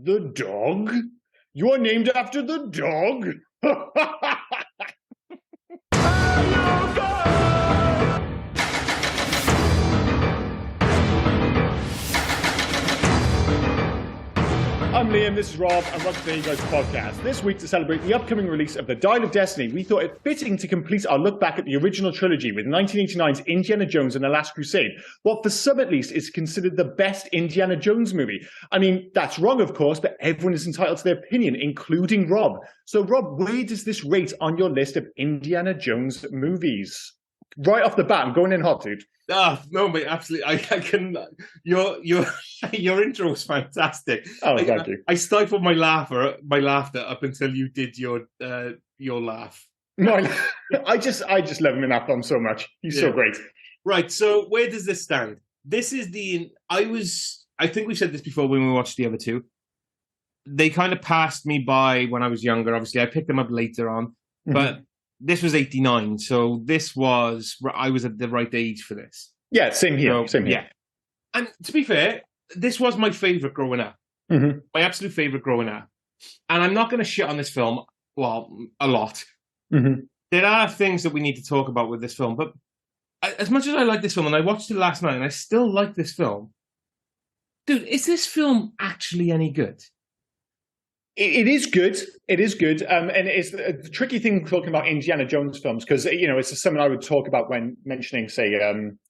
The dog? You are named after the dog? I'm Liam, this is Rob, and welcome to the You Guys podcast. This week, to celebrate the upcoming release of The Dial of Destiny, we thought it fitting to complete our look back at the original trilogy with 1989's Indiana Jones and the Last Crusade, what for some at least is considered the best Indiana Jones movie. I mean, that's wrong, of course, but everyone is entitled to their opinion, including Rob. So, Rob, where does this rate on your list of Indiana Jones movies? Right off the bat, I'm going in hot, dude. No, mate, absolutely. I can. Your intro was fantastic. Oh, thank you. I stifled my laughter up until you did your laugh. No, I just love him in that film so much. He's so great. Right. So where does this stand? This is I think we've said this before when we watched the other two. They kind of passed me by when I was younger. Obviously, I picked them up later on, but. This was 89, so I was at the right age for this. Yeah, same here. Yeah. And to be fair, this was my favourite growing up. My absolute favourite growing up. And I'm not going to shit on this film, well, a lot. There are things that we need to talk about with this film, but as much as I like this film, and I watched it last night, and I still like this film, dude, is this film actually any good? It is good. It is good. And it's the tricky thing talking about Indiana Jones films, because, you know, it's something I would talk about when mentioning, say,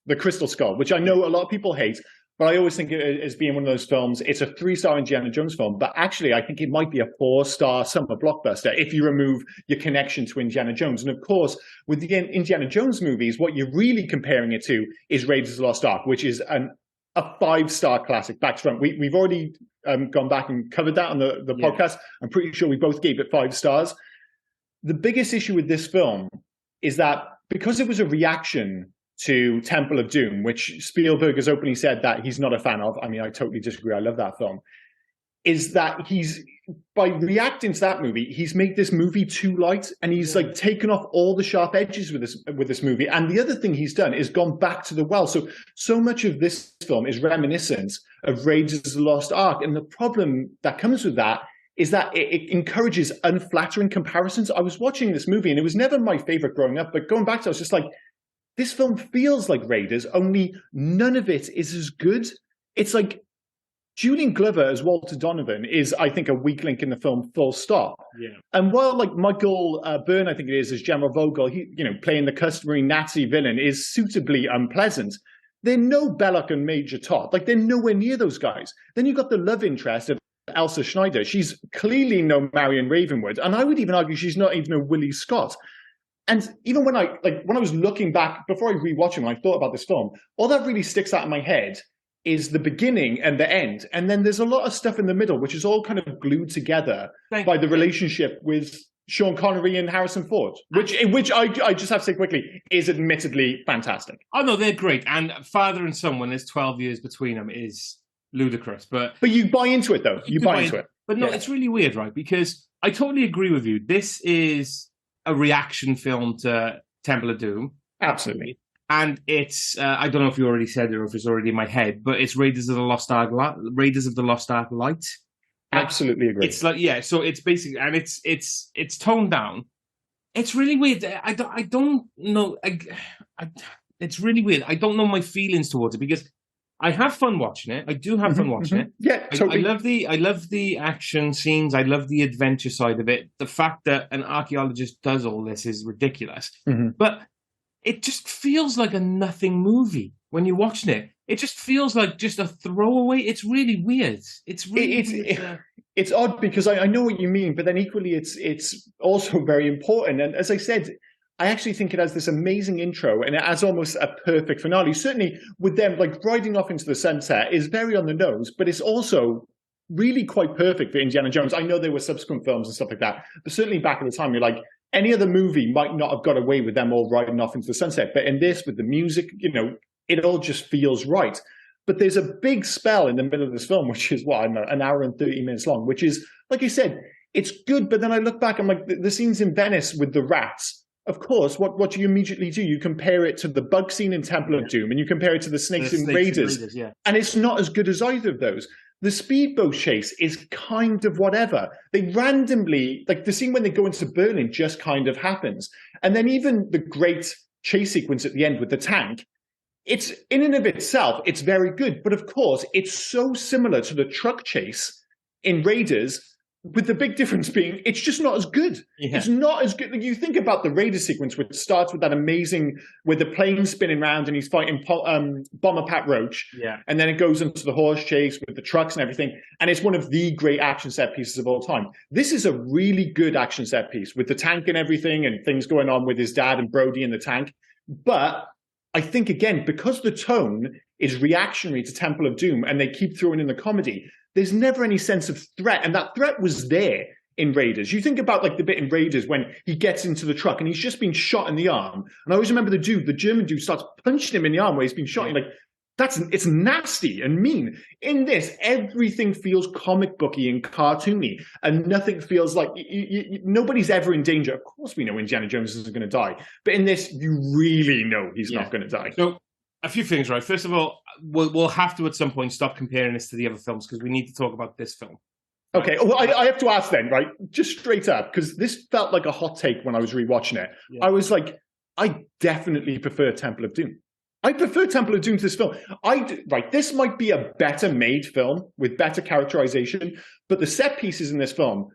The Crystal Skull, which I know a lot of people hate, but I always think it as being one of those films. It's a 3-star Indiana Jones film, but actually I think it might be a 4-star summer blockbuster if you remove your connection to Indiana Jones. And of course, with the Indiana Jones movies, what you're really comparing it to is Raiders of the Lost Ark, which is a 5-star classic back to front. We've already gone back and covered that on the podcast. I'm pretty sure we both gave it 5 stars. The biggest issue with this film is that because it was a reaction to Temple of Doom, which Spielberg has openly said that he's not a fan of. I mean, I totally disagree. I love that film. Is that by reacting to that movie, he's made this movie too light, and he's like taken off all the sharp edges with this movie. And the other thing he's done is gone back to the well. So much of this film is reminiscent of Raiders of the Lost Ark. And the problem that comes with that is that it encourages unflattering comparisons. I was watching this movie, and it was never my favorite growing up, but going back to it, I was just like, this film feels like Raiders, only none of it is as good. It's like Julian Glover as Walter Donovan is, I think, a weak link in the film, full stop. Yeah. And while like Michael Byrne, I think it is, as General Vogel, playing the customary Nazi villain is suitably unpleasant, they're no Belloc and Major Todd. Like, they're nowhere near those guys. Then you've got the love interest of Elsa Schneider. She's clearly no Marion Ravenwood. And I would even argue she's not even a Willie Scott. And even when I was looking back, before I rewatched it, when I thought about this film, all that really sticks out in my head is the beginning and the end. And then there's a lot of stuff in the middle, which is all kind of glued together by the relationship with Sean Connery and Harrison Ford, which I just have to say quickly is admittedly fantastic. Oh, no, they're great. And father and son, when there's 12 years between them, is ludicrous. But you buy into it, though. You buy into it. But no, it's really weird, right? Because I totally agree with you. This is a reaction film to Temple of Doom. Absolutely. And it's, I don't know if you already said it or if it's already in my head, but it's Raiders of the Lost Ark Light. Absolutely agree. It's like, yeah, so it's basically, and it's toned down. It's really weird. I don't know. It's really weird. I don't know my feelings towards it because I have fun watching it. I do have fun watching it. Yeah, totally. I love the action scenes. I love the adventure side of it. The fact that an archaeologist does all this is ridiculous. But it just feels like a nothing movie when you're watching it. It just feels like just a throwaway. It's really weird. It's odd because I know what you mean, but then equally it's also very important. And as I said, I actually think it has this amazing intro and it has almost a perfect finale. Certainly with them like riding off into the sunset is very on the nose, but it's also really quite perfect for Indiana Jones. I know there were subsequent films and stuff like that, but certainly back at the time, you're like, any other movie might not have got away with them all riding off into the sunset. But in this, with the music, it all just feels right. But there's a big spell in the middle of this film, which is an hour and 30 minutes long, which is, like you said, it's good. But then I look back, I'm like, the scenes in Venice with the rats. Of course, what do you immediately do? You compare it to the bug scene in Temple of Doom, and you compare it to the snakes in Raiders. Yeah. And it's not as good as either of those. The speedboat chase is kind of whatever. They randomly, like the scene when they go into Berlin just kind of happens. And then even the great chase sequence at the end with the tank, it's in and of itself, it's very good. But of course, it's so similar to the truck chase in Raiders, with the big difference being it's just not as good. Yeah. It's not as good. You think about the Raider sequence, which starts with that amazing, with the plane spinning around and he's fighting Bomber Pat Roach. Yeah. And then it goes into the horse chase with the trucks and everything. And it's one of the great action set pieces of all time. This is a really good action set piece with the tank and everything and things going on with his dad and Brody in the tank. But I think, again, because the tone is reactionary to Temple of Doom and they keep throwing in the comedy, there's never any sense of threat. And that threat was there in Raiders. You think about like the bit in Raiders when he gets into the truck and he's just been shot in the arm. And I always remember the German dude starts punching him in the arm where he's been shot. And like, it's nasty and mean. In this, everything feels comic booky and cartoony and nothing feels like nobody's ever in danger. Of course we know Indiana Jones isn't going to die. But in this, you really know he's not going to die. So a few things, right? First of all, we'll have to at some point stop comparing this to the other films because we need to talk about this film. Okay, well, I have to ask then, right? Just straight up, because this felt like a hot take when I was rewatching it. Yeah. I was like, I definitely prefer Temple of Doom. I prefer Temple of Doom to this film. This might be a better made film with better characterization, but the set pieces in this film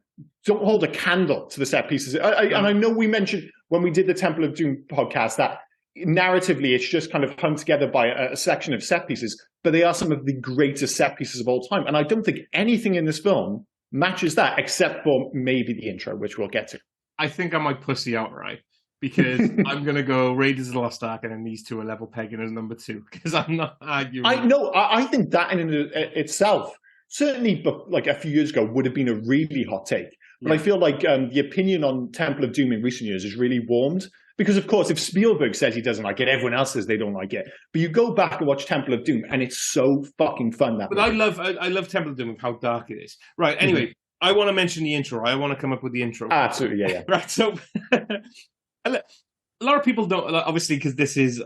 don't hold a candle to the set pieces. And I know we mentioned when we did the Temple of Doom podcast that narratively, it's just kind of hung together by a section of set pieces, but they are some of the greatest set pieces of all time. And I don't think anything in this film matches that, except for maybe the intro, which we'll get to. I think I might pussy outright because I'm going to go Raiders of the Lost Ark and then these two are level pegging as number 2 because I'm not arguing. I think that in itself, certainly like a few years ago, would have been a really hot take. But I feel like the opinion on Temple of Doom in recent years has really warmed. Because, of course, if Spielberg says he doesn't like it, everyone else says they don't like it. But you go back and watch Temple of Doom, and it's so fucking fun. But I love Temple of Doom and how dark it is. Right, anyway, I want to mention the intro. I want to come up with the intro. Absolutely, yeah. Right, so a lot of people don't, obviously, because this is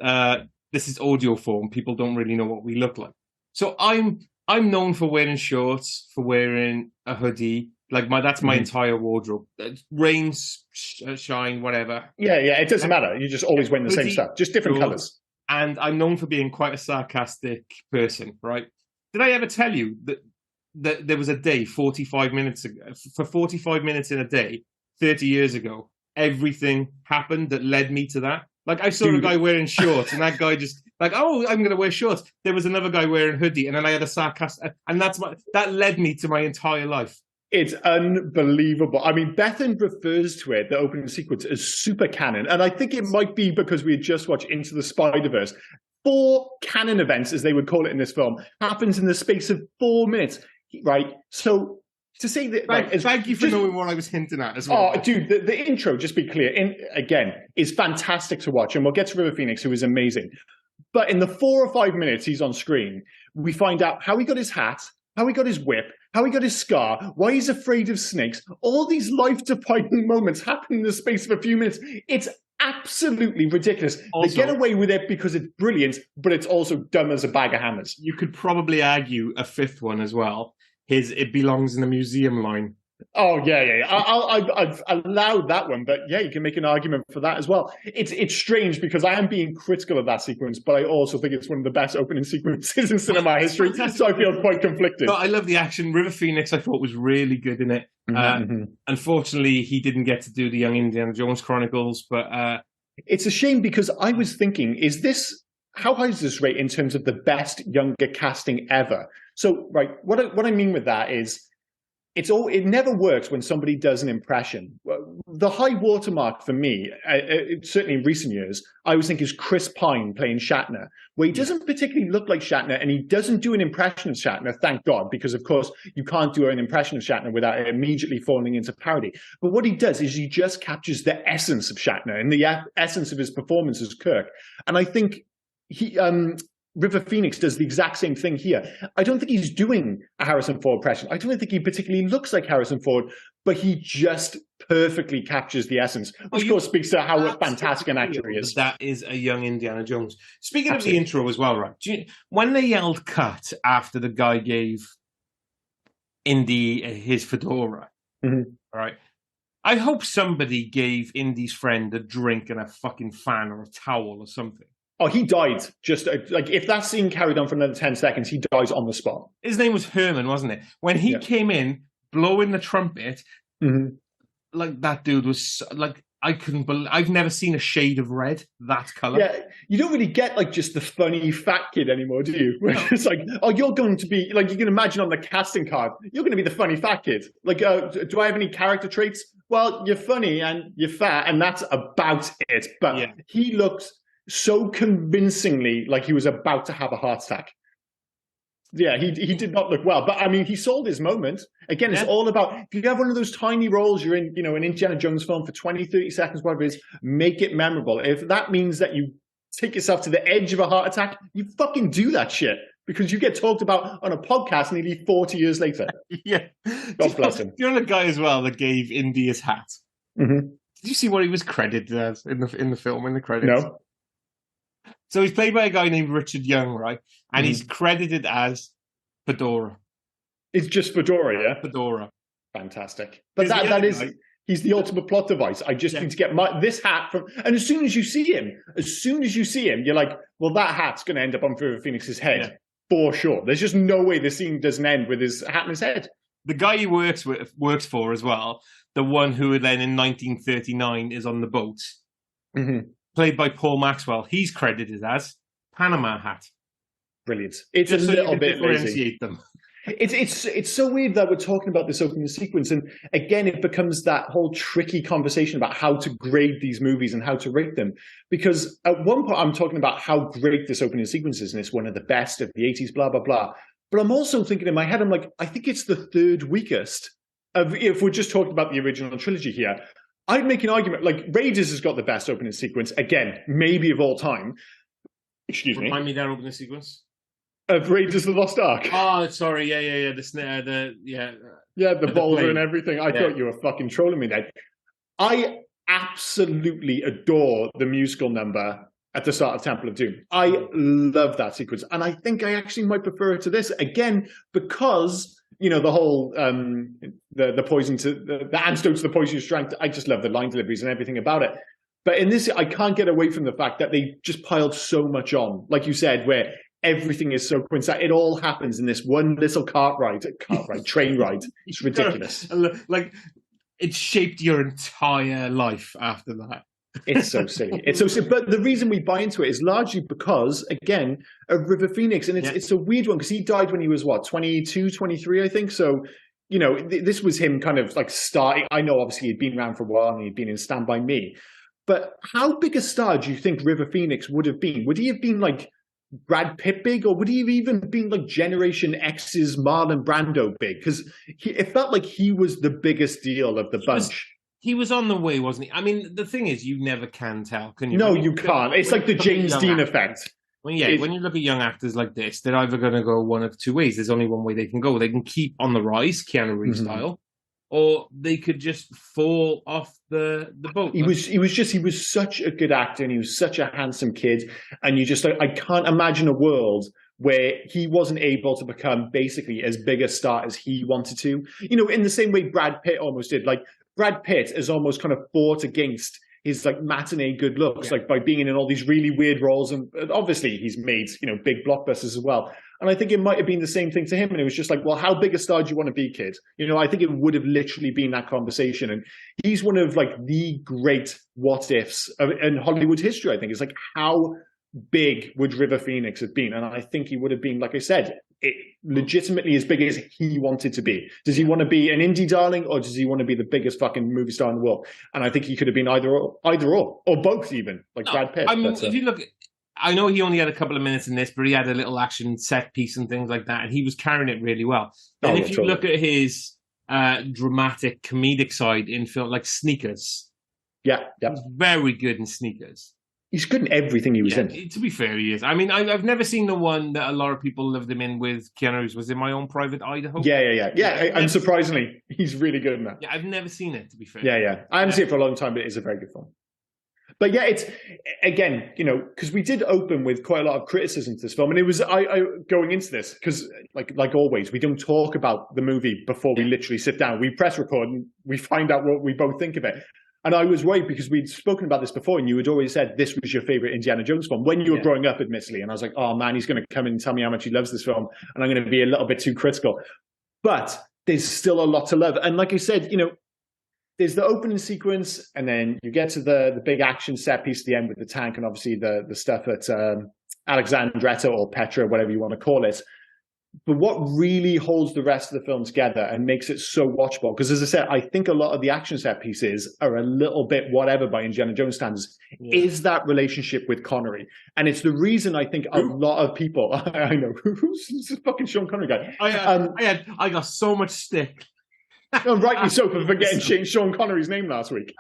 audio form, people don't really know what we look like. So I'm known for wearing shorts, for wearing a hoodie. Like that's my entire wardrobe. Rain, shine, whatever. Yeah, it doesn't matter. You're just always wearing the same stuff, just different colors. And I'm known for being quite a sarcastic person, right? Did I ever tell you that there was a day 45 minutes ago, for 45 minutes in a day, 30 years ago, everything happened that led me to that? Like I saw a guy wearing shorts and that guy just like, oh, I'm going to wear shorts. There was another guy wearing a hoodie and then I had a sarcastic, and that led me to my entire life. It's unbelievable. I mean, Bethan refers to it, the opening sequence, as super canon. And I think it might be because we had just watched Into the Spider-Verse. 4 canon events, as they would call it in this film, happens in the space of 4 minutes, right? So to say that... Thank you for knowing what I was hinting at as well. Oh, dude, the intro, just be clear, again, is fantastic to watch. And we'll get to River Phoenix, who is amazing. But in the 4 or 5 minutes he's on screen, we find out how he got his hat, how he got his whip, how he got his scar, why he's afraid of snakes. All these life-defining moments happen in the space of a few minutes. It's absolutely ridiculous. Also, they get away with it because it's brilliant, but it's also dumb as a bag of hammers. You could probably argue a 5th one as well. It belongs in the museum line. Oh, yeah. I've allowed that one, but yeah, you can make an argument for that as well. It's strange because I am being critical of that sequence, but I also think it's one of the best opening sequences in cinema history, so I feel quite conflicted. But I love the action. River Phoenix, I thought, was really good in it. Unfortunately, he didn't get to do the Young Indiana Jones Chronicles, but... It's a shame because I was thinking, how high is this rate in terms of the best younger casting ever? So, right, what I mean with that is, it never works when somebody does an impression. The high watermark for me, certainly in recent years, I always think is Chris Pine playing Shatner, where he doesn't particularly look like Shatner and he doesn't do an impression of Shatner, thank God, because of course you can't do an impression of Shatner without it immediately falling into parody. But what he does is he just captures the essence of Shatner and the essence of his performance as Kirk. And I think River Phoenix does the exact same thing here. I don't think he's doing a Harrison Ford impression. I don't think he particularly looks like Harrison Ford, but he just perfectly captures the essence, which of course speaks to how fantastic an actor he is. That is a young Indiana Jones. Speaking of the intro as well, right? When they yelled cut after the guy gave Indy his fedora. Mm-hmm. All right. I hope somebody gave Indy's friend a drink and a fucking fan or a towel or something. Oh, he died. Just like if that scene carried on for another 10 seconds, he dies on the spot. His name was Herman, wasn't it? When he came in, blowing the trumpet, like that dude was like, I couldn't believe. I've never seen a shade of red that color. Yeah, you don't really get like just the funny fat kid anymore, do you? Where it's like, oh, you're going to be like, you can imagine on the casting card, you're going to be the funny fat kid. Like, do I have any character traits? Well, you're funny and you're fat, and that's about it. But he looks so convincingly like he was about to have a heart attack. Yeah, he did not look well, but I mean, he sold his moment. Again, it's all about, if you have one of those tiny roles, you're in, an Indiana Jones film for 20, 30 seconds, whatever it is, make it memorable. If that means that you take yourself to the edge of a heart attack, you fucking do that shit, because you get talked about on a podcast nearly 40 years later. Yeah. God bless him. You're the guy as well that gave Indy his hat. Mm-hmm. Did you see what he was credited as in the film, in the credits? No. So he's played by a guy named Richard Young, right? And he's credited as Fedora. It's just Fedora, yeah? Fedora. Fantastic. But that is, he's the ultimate plot device. I just need to get this hat from, and as soon as you see him, you're like, well, that hat's going to end up on River Phoenix's head, for sure. There's just no way the scene doesn't end with his hat in his head. The guy he works for as well, the one who then in 1939 is on the boat, played by Paul Maxwell, he's credited as Panama Hat. Brilliant. It's just a little bit lazy. Them. It's so weird that we're talking about this opening sequence, and again, it becomes that whole tricky conversation about how to grade these movies and how to rate them. Because at one point, I'm talking about how great this opening sequence is, and it's one of the best of the 80s, blah blah blah. But I'm also thinking in my head, I'm like, I think it's the third weakest of, if we're just talking about the original trilogy here. I'd make an argument like Raiders has got the best opening sequence, again, maybe of all time. Excuse me. Remind me that opening sequence. Of Raiders of the Lost Ark. Oh, sorry, yeah. The snare, the boulder and everything. I thought you were fucking trolling me there. I absolutely adore the musical number at the start of Temple of Doom. I love that sequence, and I think I actually might prefer it to this again because the whole the poison to the antidote to the poisonous strength. I just love the line deliveries and everything about it. But in this, I can't get away from the fact that they just piled so much on, like you said, where everything is so coincidental. It all happens in this one little train ride. It's ridiculous. Like, it shaped your entire life after that. It's so silly. It's so silly. But the reason we buy into it is largely because, again, of River Phoenix. And it's a weird one because he died when he was, 22, 23, I think. So, this was him kind of like starting. I know, obviously, he'd been around for a while and he'd been in Stand By Me. But how big a star do you think River Phoenix would have been? Would he have been like Brad Pitt big, or would he have even been like Generation X's Marlon Brando big? Because it felt like he was the biggest deal of the bunch. He was on the way, wasn't he? I mean, the thing is, you never can tell, can you? No, you can't. It's like the James Dean effect. When you look at young actors like this, they're either going to go one of two ways. There's only one way they can go. They can keep on the rise, Keanu Reeves style, or they could just fall off the boat. He was such a good actor, and he was such a handsome kid. And I can't imagine a world where he wasn't able to become basically as big a star as he wanted to. In the same way Brad Pitt almost did. Like, Brad Pitt has almost kind of fought against his like matinee good looks, like by being in all these really weird roles. And obviously he's made, big blockbusters as well. And I think it might have been the same thing to him. And it was just like, well, how big a star do you want to be, kid? I think it would have literally been that conversation. And he's one of like the great what ifs in Hollywood history. I think it's like, how big would River Phoenix have been? And I think he would have been, like I said, legitimately as big as he wanted to be. Does he want to be an indie darling, or does he want to be the biggest fucking movie star in the world? And I think he could have been either or both, even like Brad Pitt. I mean, if you look, I know he only had a couple of minutes in this, but he had a little action set piece and things like that, and he was carrying it really well. And if you look at his dramatic comedic side in film like Sneakers, he's very good in Sneakers. He's good in everything he was in. To be fair, he is. I mean, I've never seen the one that a lot of people loved him in with Keanu Reeves. Was in My Own Private Idaho? Yeah. And surprisingly, he's really good in that. Yeah, I've never seen it, to be fair. Yeah. I haven't seen it for a long time, but it is a very good film. But yeah, it's, again, you know, because we did open with quite a lot of criticism to this film, and it was I going into this, because like always, we don't talk about the movie before we literally sit down. We press record and we find out what we both think of it. And I was worried because we'd spoken about this before, and you had always said this was your favorite Indiana Jones film when you were growing up, admittedly. And I was like, oh man, he's going to come in and tell me how much he loves this film, and I'm going to be a little bit too critical. But there's still a lot to love. And like I said, you know, there's the opening sequence, and then you get to the big action set piece at the end with the tank, and obviously the stuff at Alexandretta or Petra, whatever you want to call it. But what really holds the rest of the film together and makes it so watchable, because as I said, I think a lot of the action set pieces are a little bit whatever by Indiana Jones standards, is that relationship with Connery. And it's the reason I think a lot of people, I know, who's this fucking Sean Connery guy? I got so much stick. Oh, rightly so, for forgetting Sean Connery's name last week.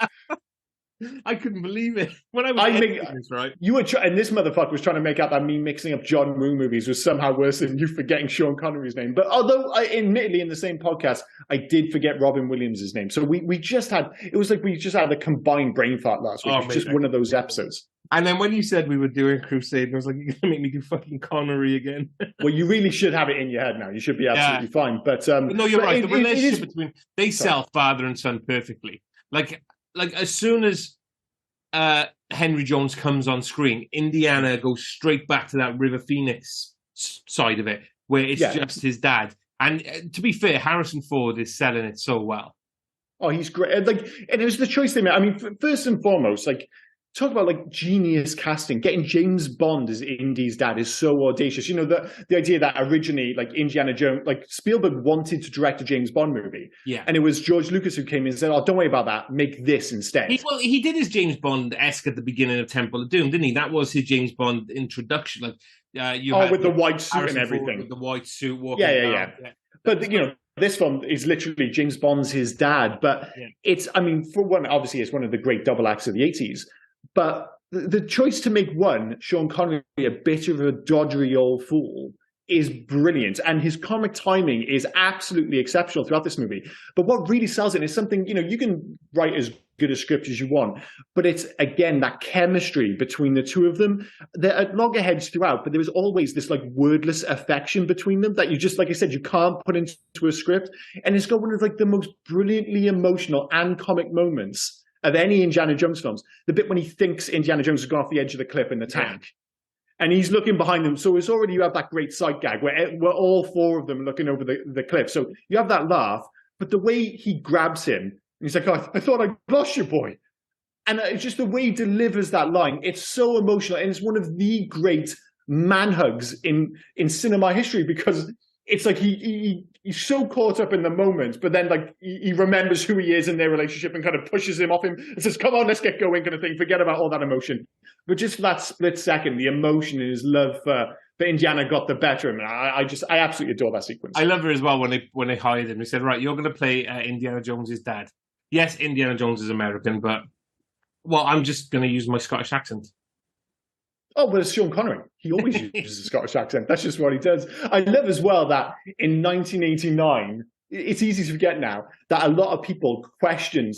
I couldn't believe it when I was this, right. You were, and this motherfucker was trying to make out that me mixing up John Woo movies was somehow worse than you forgetting Sean Connery's name. But although, admittedly, in the same podcast, I did forget Robin Williams' name. So we just had, it was like we just had a combined brain fart last week. It was just one of those episodes. And then when you said we were doing Crusade, I was like, you're going to make me do fucking Connery again. Well, you really should have it in your head now. You should be absolutely fine. But no, you're right. The relationship between, they sell father and son perfectly. Like as soon as Henry Jones comes on screen, Indiana goes straight back to that River Phoenix side of it, where it's just his dad. And to be fair, Harrison Ford is selling it so well. Oh, he's great. And it was the choice they made. I mean, first and foremost, talk about genius casting. Getting James Bond as Indy's dad is so audacious. You know, the idea that originally Indiana Jones, Spielberg wanted to direct a James Bond movie. Yeah. And it was George Lucas who came in and said, oh, don't worry about that. Make this instead. He did his James Bond-esque at the beginning of Temple of Doom, didn't he? That was his James Bond introduction. With the white suit Harrison and everything. With the white suit walking yeah. But, you know, this film is literally James Bond's his dad. But it's, I mean, for one, obviously it's one of the great double acts of the 80s. But the choice to make Sean Connery a bit of a doddery old fool is brilliant. And his comic timing is absolutely exceptional throughout this movie. But what really sells it is something, you know, you can write as good a script as you want, but it's, again, that chemistry between the two of them. They're at loggerheads throughout, but there is always this wordless affection between them that you just, like I said, you can't put into a script. And it's got one of the most brilliantly emotional and comic moments of any Indiana Jones films. The bit when he thinks Indiana Jones has gone off the edge of the cliff in the tank. And he's looking behind them. So it's already, you have that great sight gag where we're all four of them looking over the cliff. So you have that laugh, but the way he grabs him, and he's like, oh, I thought I lost you, boy. And it's just the way he delivers that line. It's so emotional. And it's one of the great man hugs in cinema history, because it's like he's so caught up in the moment, but then he remembers who he is in their relationship and kind of pushes him off him and says, come on, let's get going, kind of thing. Forget about all that emotion. But just for that split second, the emotion and his love for Indiana got the better of him. I absolutely adore that sequence. I love it as well when they hired him. They said, right, you're going to play Indiana Jones's dad. Yes, Indiana Jones is American, but I'm just going to use my Scottish accent. Oh, but it's Sean Connery. He always uses a Scottish accent. That's just what he does. I love as well that in 1989, it's easy to forget now, that a lot of people questioned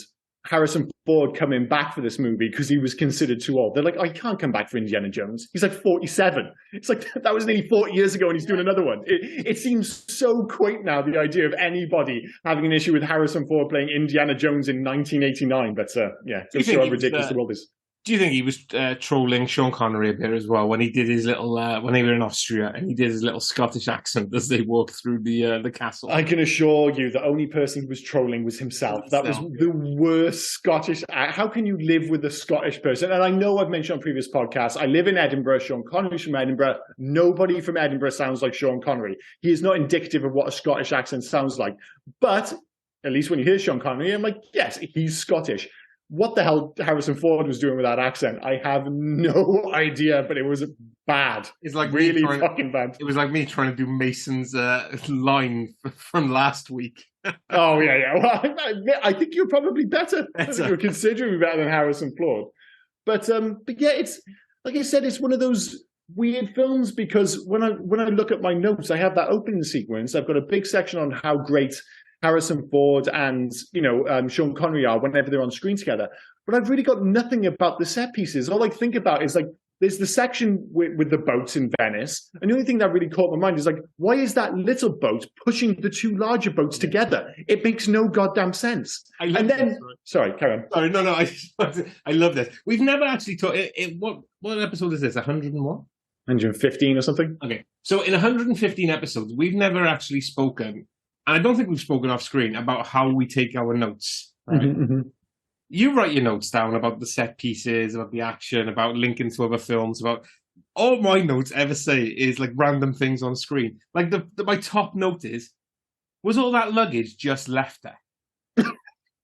Harrison Ford coming back for this movie because he was considered too old. They're like, oh, he can't come back for Indiana Jones. He's 47. It's that was nearly 40 years ago and he's doing another one. It seems so quaint now, the idea of anybody having an issue with Harrison Ford playing Indiana Jones in 1989. But just show how ridiculous the world is. Do you think he was trolling Sean Connery a bit as well when he did his little when they were in Austria and he did his little Scottish accent as they walked through the castle? I can assure you the only person who was trolling was himself. That was the worst Scottish. How can you live with a Scottish person? And I know I've mentioned on previous podcasts, I live in Edinburgh. Sean Connery's from Edinburgh. Nobody from Edinburgh sounds like Sean Connery. He is not indicative of what a Scottish accent sounds like. But at least when you hear Sean Connery, I'm like, yes, he's Scottish. What the hell Harrison Ford was doing with that accent, I have no idea, but it was bad. It's like really fucking bad. It was like me trying to do Mason's line from last week. Oh, yeah. Well, I think you're probably better. I think you're considerably better than Harrison Ford. But yeah, it's, like I said, it's one of those weird films because when I look at my notes, I have that opening sequence. I've got a big section on how great Harrison Ford and Sean Connery are whenever they're on screen together. But I've really got nothing about the set pieces. All I think about is like there's the section with the boats in Venice, and the only thing that really caught my mind is like, why is that little boat pushing the two larger boats together? It makes no goddamn sense. Sorry, carry on. Sorry, no, I love this. We've never actually talked. What episode is this? 101? 115 or something. Okay, so in 115 episodes, we've never actually spoken, and I don't think we've spoken off screen about how we take our notes. Right? You write your notes down about the set pieces, about the action, about linking to other films, about all my notes ever say is like random things on screen. Like my top note was all that luggage just left there?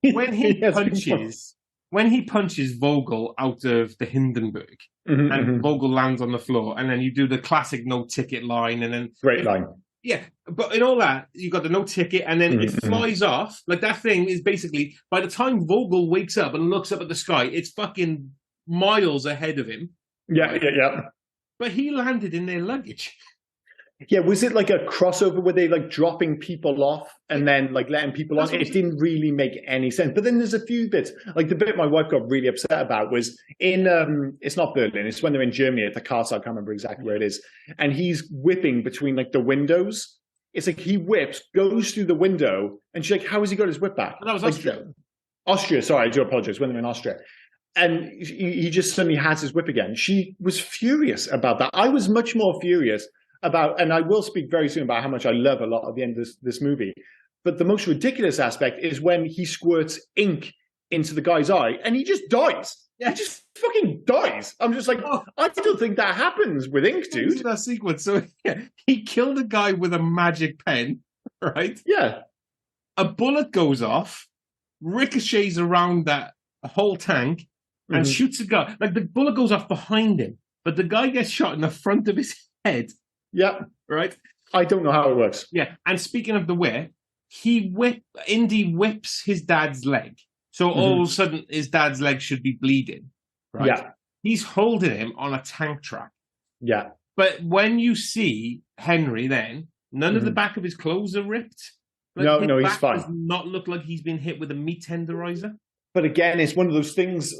When he punches Vogel out of the Hindenburg and Vogel lands on the floor, and then you do the classic no ticket line, and then great line. Yeah, but in all that, you got the no ticket, and then it flies off. Like, that thing is basically, by the time Vogel wakes up and looks up at the sky, it's fucking miles ahead of him. Yeah. But he landed in their luggage. Yeah, was it like a crossover where they like dropping people off and then like letting people on? It didn't really make any sense. But then there's a few bits. Like the bit my wife got really upset about was in it's not Berlin, it's when they're in Germany at the castle, I can't remember exactly where it is. And he's whipping between like the windows. It's like he whips, goes through the window, and she's like, how has he got his whip back? That was Austria. Austria, sorry, I do apologize, when they're in Austria. And he just suddenly has his whip again. She was furious about that. I was much more furious about, and I will speak very soon about how much I love a lot at the end of this movie. But the most ridiculous aspect is when he squirts ink into the guy's eye and he just dies. Yeah, he just fucking dies. I'm just like, I don't think that happens with ink, dude. That sequence. So he killed a guy with a magic pen, right? Yeah. A bullet goes off, ricochets around that whole tank, and shoots a guy. Like the bullet goes off behind him, but the guy gets shot in the front of his head. Yeah. Right? I don't know how it works. Yeah. And speaking of the whip, Indy whips his dad's leg. So all of a sudden his dad's leg should be bleeding. Right? Yeah. He's holding him on a tank track. Yeah. But when you see Henry then, none of the back of his clothes are ripped. Like, no, he's fine. Does not look like he's been hit with a meat tenderizer. But again, it's one of those things,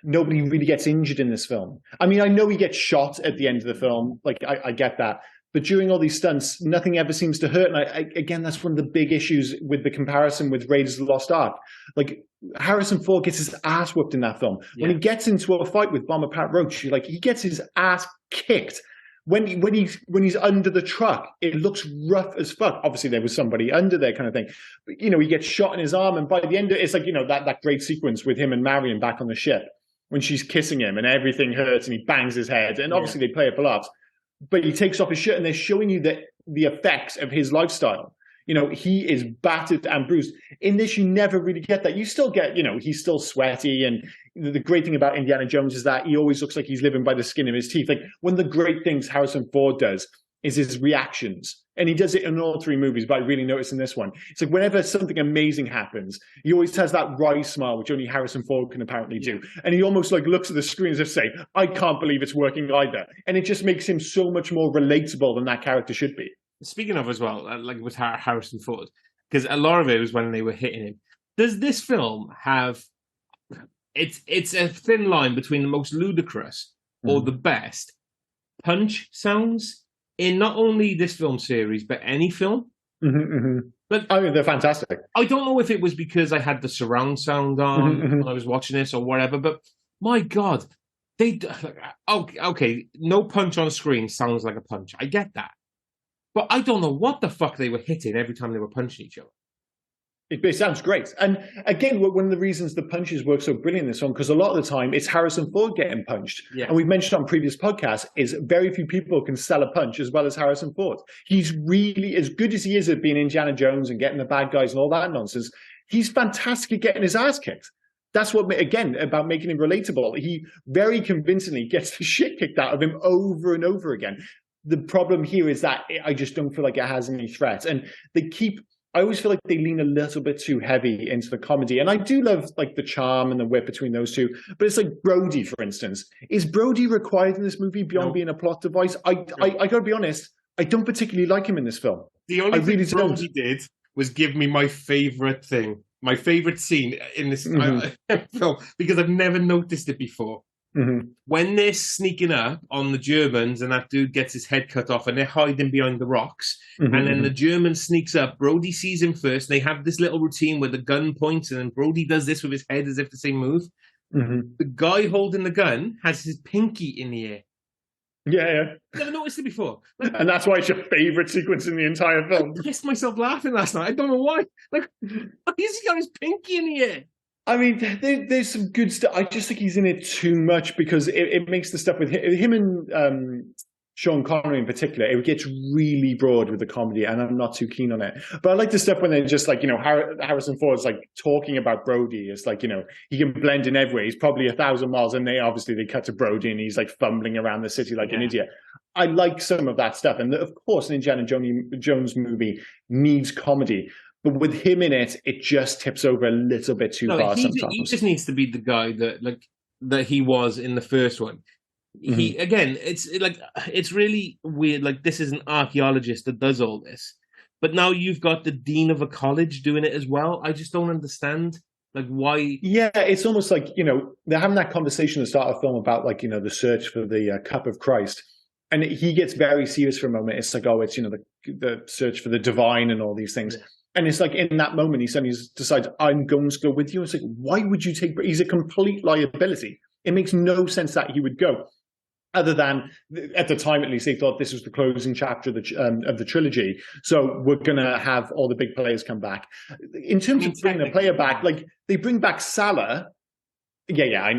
nobody really gets injured in this film. I mean, I know he gets shot at the end of the film. Like, I get that. But during all these stunts, nothing ever seems to hurt. And again, that's one of the big issues with the comparison with Raiders of the Lost Ark. Like, Harrison Ford gets his ass whooped in that film. Yeah. When he gets into a fight with Bomber Pat Roach, like, he gets his ass kicked. When he's under the truck, it looks rough as fuck. Obviously, there was somebody under there, kind of thing. But, he gets shot in his arm, and by the end, it's like that great sequence with him and Marion back on the ship when she's kissing him, and everything hurts, and he bangs his head, and obviously they play it for laughs. But he takes off his shirt, and they're showing you the effects of his lifestyle. He is battered and bruised. In this, you never really get that. You still get, he's still sweaty. And the great thing about Indiana Jones is that he always looks like he's living by the skin of his teeth. Like, one of the great things Harrison Ford does is his reactions. And he does it in all three movies, but I really noticed in this one. It's like whenever something amazing happens, he always has that wry smile, which only Harrison Ford can apparently do. And he almost like looks at the screen as if saying, I can't believe it's working either. And it just makes him so much more relatable than that character should be. Speaking of as well, like with Harrison Ford, because a lot of it was when they were hitting him. Does this film have... It's a thin line between the most ludicrous or the best punch sounds in not only this film series, but any film. But I mean, they're fantastic. I don't know if it was because I had the surround sound on when I was watching this or whatever, but my God, okay, no punch on screen sounds like a punch. I get that. But I don't know what the fuck they were hitting every time they were punching each other. It sounds great. And again, one of the reasons the punches work so brilliant in this one, because a lot of the time it's Harrison Ford getting punched. Yeah. And we've mentioned on previous podcasts, is very few people can sell a punch as well as Harrison Ford. He's really, as good as he is at being Indiana Jones and getting the bad guys and all that nonsense, he's fantastic at getting his ass kicked. That's what, again, about making him relatable. He very convincingly gets the shit kicked out of him over and over again. The problem here is that I just don't feel like it has any threat. And I always feel like they lean a little bit too heavy into the comedy. And I do love like the charm and the wit between those two. But it's like Brody, for instance. Is Brody required in this movie beyond being a plot device? I got to be honest, I don't particularly like him in this film. The only thing Brody did was give me my favorite thing, my favorite scene in this film, because I've never noticed it before. When they're sneaking up on the Germans and that dude gets his head cut off and they're hiding behind the rocks, and then the German sneaks up, Brody sees him first, they have this little routine where the gun points and then Brody does this with his head as if to say move. The guy holding the gun has his pinky in the air. Yeah. Never noticed it before. And that's why it's your favourite sequence in the entire film. I pissed myself laughing last night. I don't know why. Like, he's got his pinky in the air. I mean, there's some good stuff. I just think he's in it too much because it makes the stuff with him and Sean Connery in particular, it gets really broad with the comedy, and I'm not too keen on it. But I like the stuff when they're just like, Harrison Ford's like talking about Brody. It's like, he can blend in everywhere. He's probably 1,000 miles, and they cut to Brody, and he's like fumbling around the city like an idiot. I like some of that stuff. And of course, an Indiana Jones movie needs comedy. But with him in it, it just tips over a little bit too far sometimes. He just needs to be the guy that he was in the first one. He again, it's really weird. Like, this is an archaeologist that does all this, but now you've got the dean of a college doing it as well. I just don't understand, like, why. Yeah, it's almost like they're having that conversation at the start of the film about the search for the cup of Christ, and he gets very serious for a moment. It's like, it's the search for the divine and all these things. Yeah. And it's like in that moment, he suddenly decides, I'm going to go with you. It's like, why would you take? He's a complete liability. It makes no sense that he would go. Other than, at the time at least, they thought this was the closing chapter of the trilogy. So we're going to have all the big players come back. In terms of bringing a player back, like, they bring back Salah. Yeah.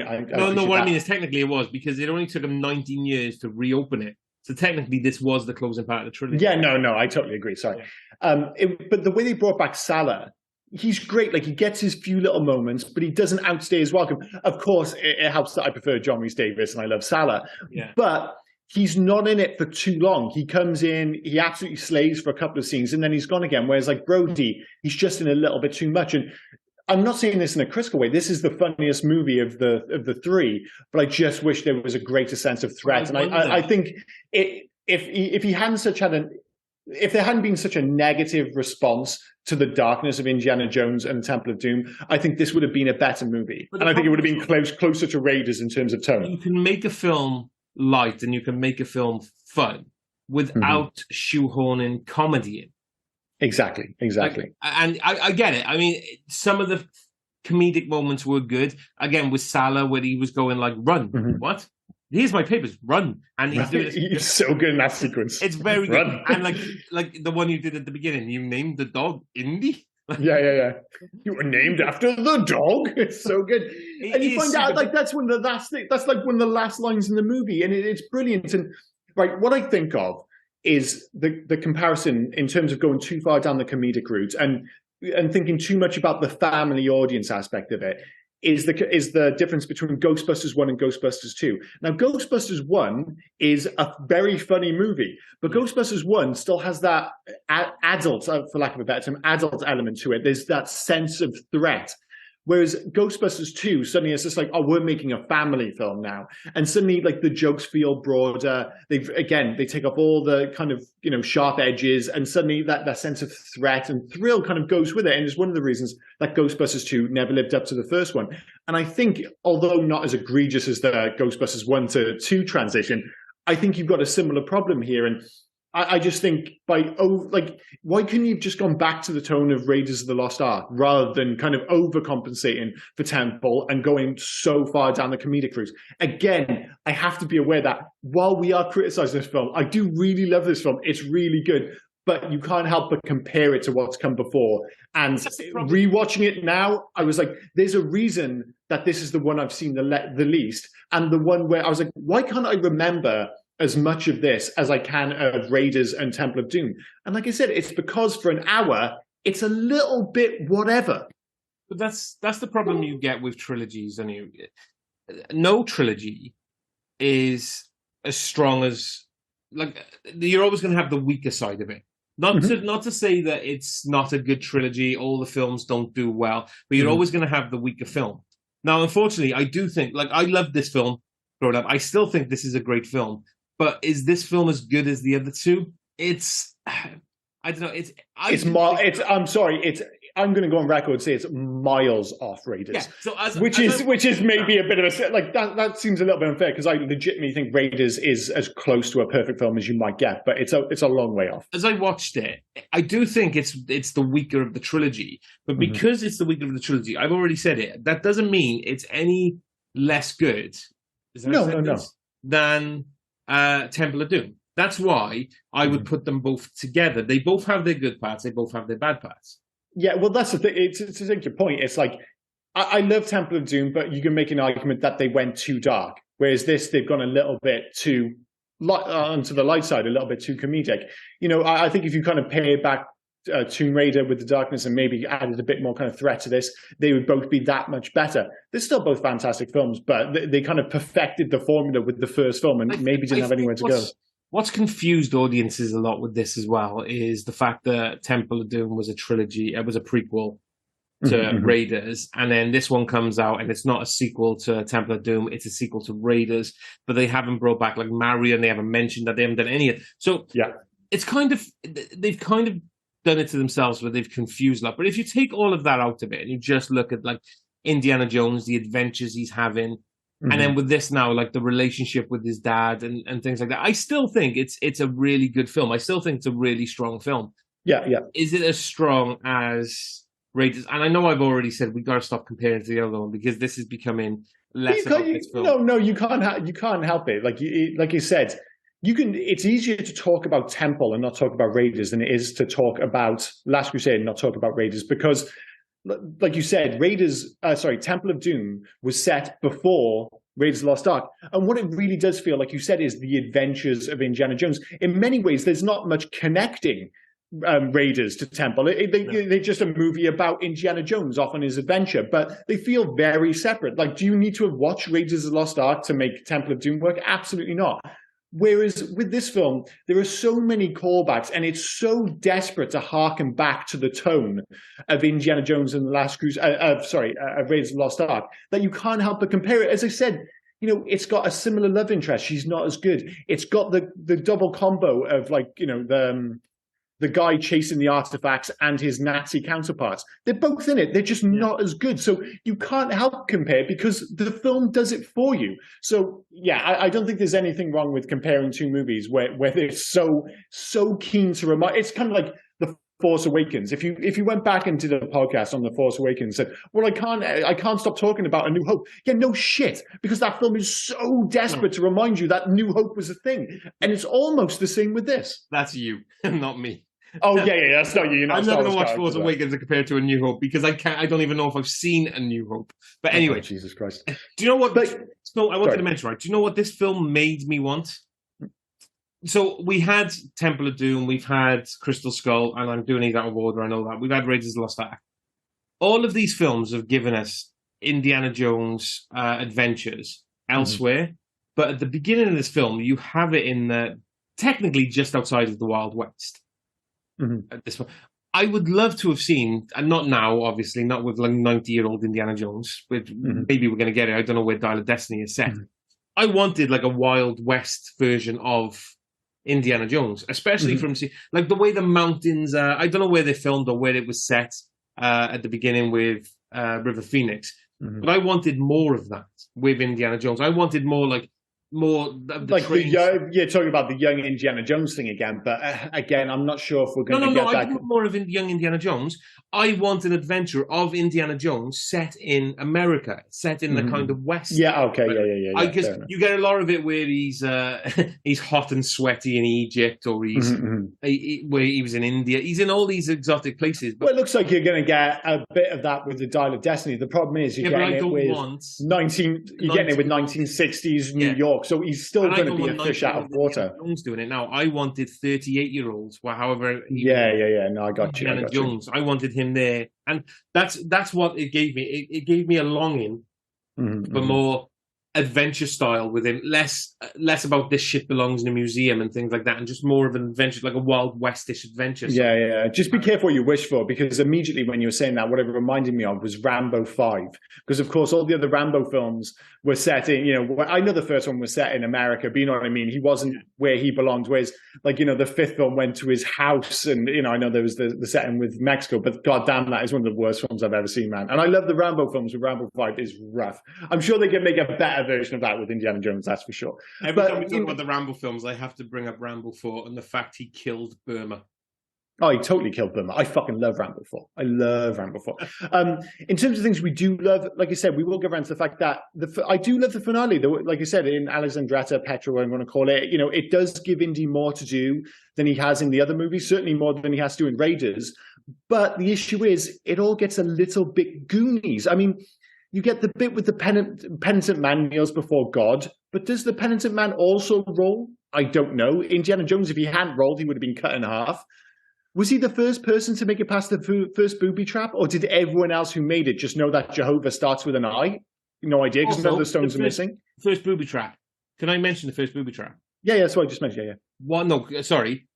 What I mean is technically it was, because it only took them 19 years to reopen it. So technically this was the closing part of the trilogy. Yeah, no, I totally agree. Sorry. Yeah. But the way they brought back Salah, he's great. Like, he gets his few little moments, but he doesn't outstay his welcome. Of course, it helps that I prefer John Rhys Davies and I love Salah. Yeah. But he's not in it for too long. He comes in, he absolutely slays for a couple of scenes, and then he's gone again. Whereas, like, Brody, he's just in a little bit too much. And I'm not saying this in a critical way. This is the funniest movie of the three, but I just wish there was a greater sense of threat. And I think if there hadn't been such a negative response to the darkness of Indiana Jones and the Temple of Doom, I think this would have been a better movie. And I think it would have been closer to Raiders in terms of tone. You can make a film light and you can make a film fun without shoehorning comedy in. Exactly. Like, and I get it. I mean, some of the comedic moments were good. Again, with Salah, where he was going like, run. What? Here's my papers, run. And he's doing it. He's so good in that sequence. It's very good. And like the one you did at the beginning, you named the dog Indy. Yeah. You were named after the dog. It's so good. And you find out, like, that's one of the last things. That's like one of the last lines in the movie. And it's brilliant. And right, what I think of is the comparison in terms of going too far down the comedic route and thinking too much about the family audience aspect of it is the difference between Ghostbusters 1 and Ghostbusters 2. Now, Ghostbusters 1 is a very funny movie, but Ghostbusters 1 still has that adult, for lack of a better term, adult element to it. There's that sense of threat. Whereas Ghostbusters 2, suddenly it's just like, we're making a family film now. And suddenly, like, the jokes feel broader. They take off all the kind of, sharp edges. And suddenly that sense of threat and thrill kind of goes with it. And it's one of the reasons that Ghostbusters 2 never lived up to the first one. And I think, although not as egregious as the Ghostbusters 1 to 2 transition, I think you've got a similar problem here. And I just think why couldn't you have just gone back to the tone of Raiders of the Lost Ark rather than kind of overcompensating for Temple and going so far down the comedic route? Again, I have to be aware that while we are criticizing this film, I do really love this film. It's really good, but you can't help but compare it to what's come before. And rewatching it now, I was like, there's a reason that this is the one I've seen the least, and the one where I was like, why can't I remember as much of this as I can of Raiders and Temple of Doom? And like I said, it's because for an hour, it's a little bit whatever. But that's the problem you get with trilogies. And no trilogy is as strong as, like, you're always going to have the weaker side of it. Not to say that it's not a good trilogy, all the films don't do well, but you're always going to have the weaker film. Now, unfortunately, I do think, like, I love this film growing up. I still think this is a great film. But is this film as good as the other two? I don't know. I'm sorry. I'm going to go on record and say it's miles off Raiders. Yeah. So which is maybe a bit of a like that. That seems a little bit unfair because I legitimately think Raiders is as close to a perfect film as you might get, but it's a long way off. As I watched it, I do think it's the weaker of the trilogy, but because it's the weaker of the trilogy, I've already said it. That doesn't mean it's any less good. No. Than Temple of Doom. That's why I would put them both together. They both have their good parts. They both have their bad parts. Yeah, well, that's the thing. To take your point, it's like I love Temple of Doom, but you can make an argument that they went too dark. Whereas this, they've gone a little bit too onto the light side, a little bit too comedic. You know, I think if you kind of pay it back Tomb Raider with the darkness and maybe added a bit more kind of threat to this, they would both be that much better. They're still both fantastic films, but they kind of perfected the formula with the first film and maybe didn't have anywhere to go. What's confused audiences a lot with this as well is the fact that Temple of Doom was a trilogy. It was a prequel to Raiders, and then this one comes out and it's not a sequel to Temple of Doom. It's a sequel to Raiders, but they haven't brought back like Marion. They haven't mentioned that. They haven't done any of it. So yeah, it's kind of they've kind of done it to themselves where they've confused a lot. But if you take all of that out of it and you just look at like Indiana Jones, the adventures he's having. And then with this now, like the relationship with his dad and things like that, I still think it's a really good film. I still think it's a really strong film. Yeah. Is it as strong as Raiders? And I know I've already said we got to stop comparing to the other one because this is becoming less about this film. No, you can't help it. Like you said, you can. It's easier to talk about Temple and not talk about Raiders than it is to talk about Last Crusade and not talk about Raiders because. Like you said, Temple of Doom was set before Raiders of the Lost Ark. And what it really does feel, like you said, is the adventures of Indiana Jones. In many ways, there's not much connecting Raiders to Temple. They're just a movie about Indiana Jones off on his adventure, but they feel very separate. Like, do you need to have watched Raiders of the Lost Ark to make Temple of Doom work? Absolutely not. Whereas with this film, there are so many callbacks, and it's so desperate to harken back to the tone of Indiana Jones and the Last Crusade, Raiders of the Lost Ark, that you can't help but compare it. As I said, you know, it's got a similar love interest. She's not as good. It's got the double combo of like, you know, the guy chasing the artifacts and his Nazi counterparts. They're both in it. They're just not as good. So you can't help compare because the film does it for you. So yeah, I don't think there's anything wrong with comparing two movies where they're so keen to remind. It's kind of like The Force Awakens. If you went back and did a podcast on The Force Awakens and said, well, I can't stop talking about A New Hope. Yeah, no shit, because that film is so desperate to remind you that New Hope was a thing. And it's almost the same with this. That's you, not me. Oh yeah, that's not you. You're not I'm not going to watch Force Awakens and compare it to A New Hope because I can't. I don't even know if I've seen A New Hope. But anyway, Jesus Christ. Do you know what? No, I wanted to mention. Right? Do you know what this film made me want? So we had Temple of Doom, we've had Crystal Skull, and I'm doing these out of order. I know that we've had Raiders of the Lost Ark. All of these films have given us Indiana Jones adventures elsewhere, but at the beginning of this film, you have it in the technically just outside of the Wild West. At this point, I would love to have seen, and not now, obviously, not with like 90-year-old Indiana Jones. But maybe we're going to get it. I don't know where Dial of Destiny is set. I wanted like a Wild West version of Indiana Jones, especially from like the way the mountains. I don't know where they filmed or where it was set at the beginning with River Phoenix, but I wanted more of that with Indiana Jones. I wanted more like like you're talking about the young Indiana Jones thing again, but again, I'm not sure if we're going to get that. I want more of young Indiana Jones. I want an adventure of Indiana Jones set in America, set in the kind of West. Yeah, okay, yeah. Because you get a lot of it where he's he's hot and sweaty in Egypt, or he's where he was in India. He's in all these exotic places. But well, it looks like you're going to get a bit of that with the Dial of Destiny. The problem is you're getting it with 1960s New York. So he's still going to be a fish out of water. Jones doing it now. I wanted 38-year-olds, well, however. No, I got you. Indiana Jones. I wanted him there, and that's what it gave me. It gave me a longing for more adventure style with him, less about this shit belongs in a museum and things like that, and just more of an adventure, like a Wild Westish adventure. Yeah. Just be careful what you wish for, because immediately when you were saying that, what it reminded me of was Rambo 5. Because of course all the other Rambo films were set in, I know the first one was set in America, but you know what I mean? He wasn't where he belonged, whereas like, the fifth film went to his house, and I know there was the setting with Mexico, but goddamn, that is one of the worst films I've ever seen, man. And I love the Rambo films, but Rambo 5 is rough. I'm sure they can make a better version of that with Indiana Jones, that's for sure. Every time we talk about the Rambo films, I have to bring up Rambo 4 and the fact he killed Burma. Oh, he totally killed Burma. I fucking love Rambo 4. I love Rambo 4. In terms of things we do love, like I said, we will get around to the fact that I do love the finale. Like I said, in Alexandretta, Petra, whatever I'm going to call it, it does give Indy more to do than he has in the other movies, certainly more than he has to do in Raiders. But the issue is, it all gets a little bit Goonies. I mean, you get the bit with the penitent man kneels before God, but does the penitent man also roll? I don't know. Indiana Jones, if he hadn't rolled, he would have been cut in half. Was he the first person to make it past the first booby trap, or did everyone else who made it just know that Jehovah starts with an I? No idea, because none of the stones are missing. First booby trap. Can I mention the first booby trap? Yeah, that's what I just mentioned, yeah. Well, no, sorry.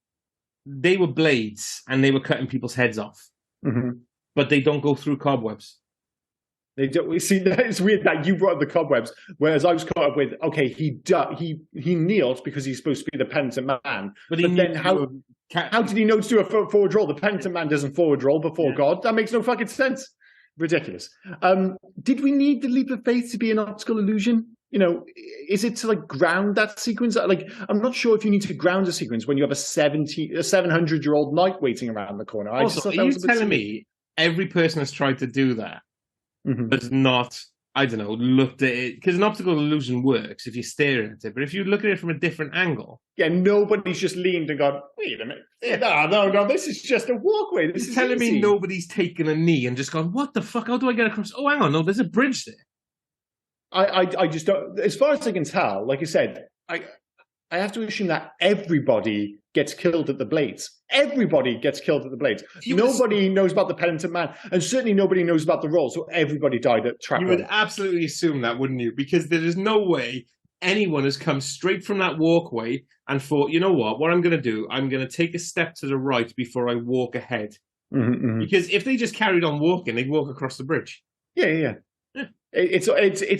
They were blades, and they were cutting people's heads off. Mm-hmm. But they don't go through cobwebs. They don't. See, it's weird that you brought up the cobwebs, whereas I was caught up with, okay, he kneels because he's supposed to be the penitent man. But then how did he know to do a forward roll? The penitent man doesn't forward roll before God. That makes no fucking sense. Ridiculous. Did we need the leap of faith to be an optical illusion? Is it to like ground that sequence? Like, I'm not sure if you need to ground a sequence when you have a 700-year-old knight waiting around the corner. Also, are you telling me every person has tried to do that? Mm-hmm. But not, I don't know, looked at it, because an optical illusion works if you're staring at it, but if you look at it from a different angle, nobody's just leaned and gone, wait a minute, no, this is just a walkway. This is telling easy. Me nobody's taken a knee and just gone, what the fuck, how do I get across? Oh, hang on, no, there's a bridge there. I just don't, as far as I can tell, like I said, I have to assume that everybody gets killed at the blades. Everybody gets killed at the blades. Nobody knows about the penitent man, and certainly nobody knows about the roll, so everybody died at trap. You would absolutely assume that, wouldn't you? Because there is no way anyone has come straight from that walkway and thought, you know what I'm going to do? I'm going to take a step to the right before I walk ahead. Mm-hmm. Because if they just carried on walking, they'd walk across the bridge. Yeah. It's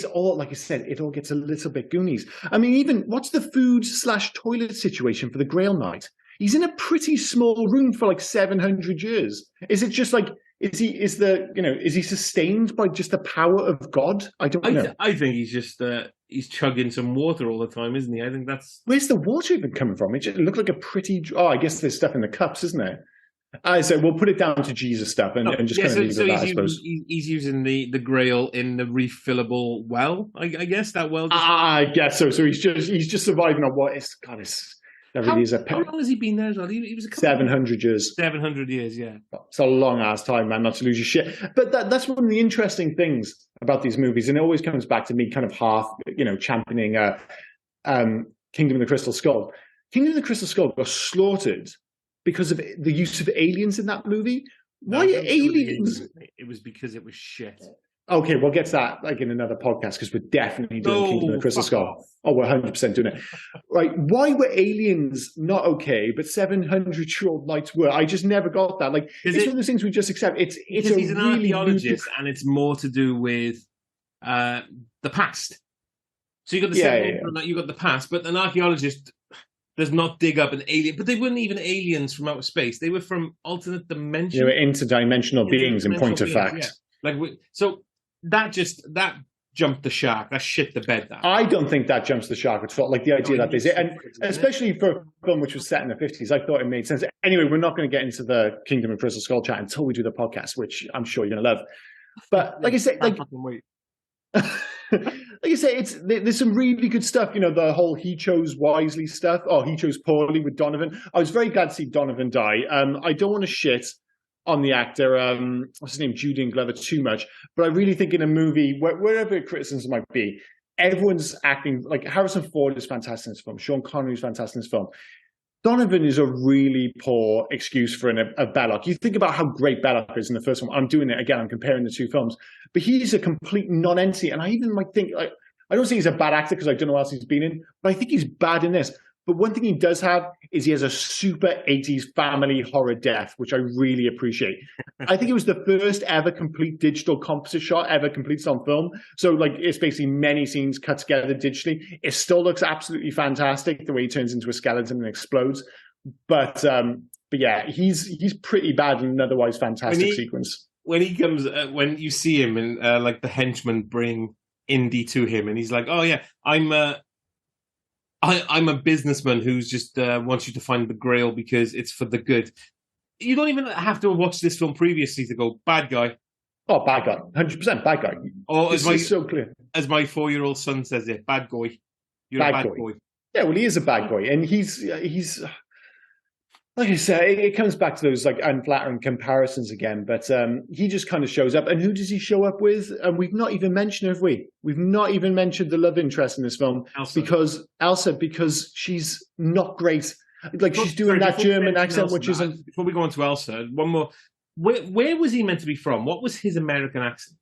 all, like I said, it all gets a little bit Goonies. I mean, even what's the food/toilet situation for the Grail Knight? He's in a pretty small room for like 700 years. Is it just like, is he sustained by just the power of God? I don't know. I think he's just he's chugging some water all the time, isn't he? I think that's. Where's the water even coming from? It just looked like a pretty. Oh, I guess there's stuff in the cups, isn't there? So we'll put it down to Jesus stuff and just kind of leave it at that, I suppose. He's using the Grail in the refillable well, I guess, that well. I guess so. So he's just surviving on what is, God, how long has he been there as well? He was 700 years. 700 years, yeah. It's a long-ass time, man, not to lose your shit. But that's one of the interesting things about these movies, and it always comes back to me kind of half, championing Kingdom of the Crystal Skull. Kingdom of the Crystal Skull got slaughtered because of the use of aliens in that movie. Why aliens? It was because it was shit. Okay, we'll get to that like in another podcast, because we're definitely doing Kingdom of the Crystal Skull. Oh, we're 100% doing it. Right, why were aliens not okay, but 700-year-old knights were? I just never got that. Like, it's one of those things we just accept. It's he's an archaeologist, and it's more to do with the past. So you got the you got the past, but an archaeologist does not dig up an alien. But they weren't even aliens from outer space. They were from alternate dimensions. They were interdimensional beings, in point of fact. Yeah. So that jumped the shark. That shit the bed. I don't think that jumps the shark at all. Like the idea that there's it, and especially for a film which was set in the 50s, I thought it made sense. Anyway, we're not going to get into the Kingdom of Crystal Skull chat until we do the podcast, which I'm sure you're going to love. But like I said, like I say, there's some really good stuff. The whole he chose wisely stuff. Oh, he chose poorly with Donovan. I was very glad to see Donovan die. I don't want to shit on the actor, what's his name, Julian Glover, too much. But I really think in a movie, wherever criticism might be, everyone's acting. Like Harrison Ford is fantastic in this film. Sean Connery is fantastic in this film. Donovan is a really poor excuse for a Belloc. You think about how great Belloc is in the first one. I'm doing it again. I'm comparing the two films. But he's a complete non-entity. And I even might think, like, I don't think he's a bad actor because I don't know what else he's been in, but I think he's bad in this. But one thing he does have is he has a super 80s family horror death, which I really appreciate. I think it was the first ever complete digital composite shot ever completed on film. So like it's basically many scenes cut together digitally. It still looks absolutely fantastic the way he turns into a skeleton and explodes. But yeah, he's pretty bad in an otherwise fantastic sequence. When he comes, when you see him and like the henchmen bring Indy to him, and he's like, "Oh yeah, I'm a businessman who's just wants you to find the Grail because it's for the good." You don't even have to have watched this film previously to go, bad guy. Oh, bad guy, 100% bad guy. Or it's so clear. As my 4-year-old son says it, bad guy. You're a bad boy. Yeah, well, he is a bad boy, and he's like I said, it comes back to those like unflattering comparisons again. But he just kind of shows up, and who does he show up with? And we've not even mentioned, have we? We've not even mentioned the love interest in this film, Elsa, because she's not great. Like she's doing that German accent, which isn't. Before we go on to Elsa, one more. Where was he meant to be from? What was his American accent?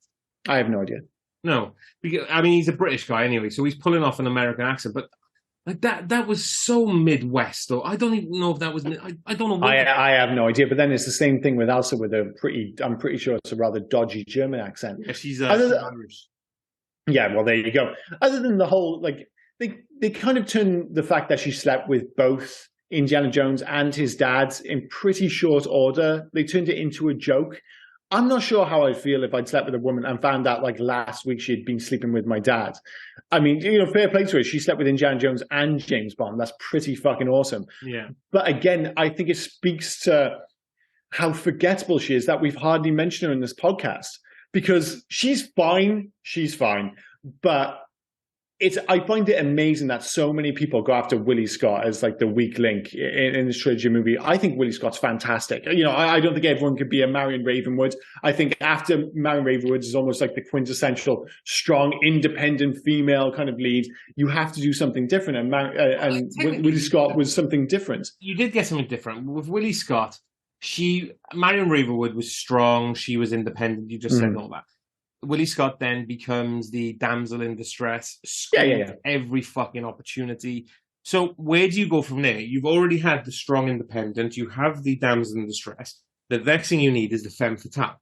I have no idea. No, because I mean he's a British guy anyway, so he's pulling off an American accent, but. Like that was so Midwest, though. I don't even know if that was. I don't know. I have no idea. But then it's the same thing with Elsa, with I'm pretty sure it's a rather dodgy German accent. Yeah, she's Irish. Yeah, well, there you go. Other than the whole, like, they kind of turn the fact that she slept with both Indiana Jones and his dad in pretty short order. They turned it into a joke. I'm not sure how I'd feel if I'd slept with a woman and found out like last week she'd been sleeping with my dad. I mean, fair play to her. She slept with Indiana Jones and James Bond. That's pretty fucking awesome. Yeah. But again, I think it speaks to how forgettable she is that we've hardly mentioned her in this podcast, because she's fine. But I find it amazing that so many people go after Willie Scott as like the weak link in this trilogy movie. I think Willie Scott's fantastic. I don't think everyone could be a Marion Ravenwood. I think after Marion Ravenwood is almost like the quintessential strong, independent female kind of lead. You have to do something different, and Willie Scott was something different. You did get something different with Willie Scott. Marion Ravenwood was strong. She was independent. You just said all that. Willie Scott then becomes the damsel in distress. Every fucking opportunity. So where do you go from there? You've already had the strong independent. You have the damsel in distress. The next thing you need is the femme fatale.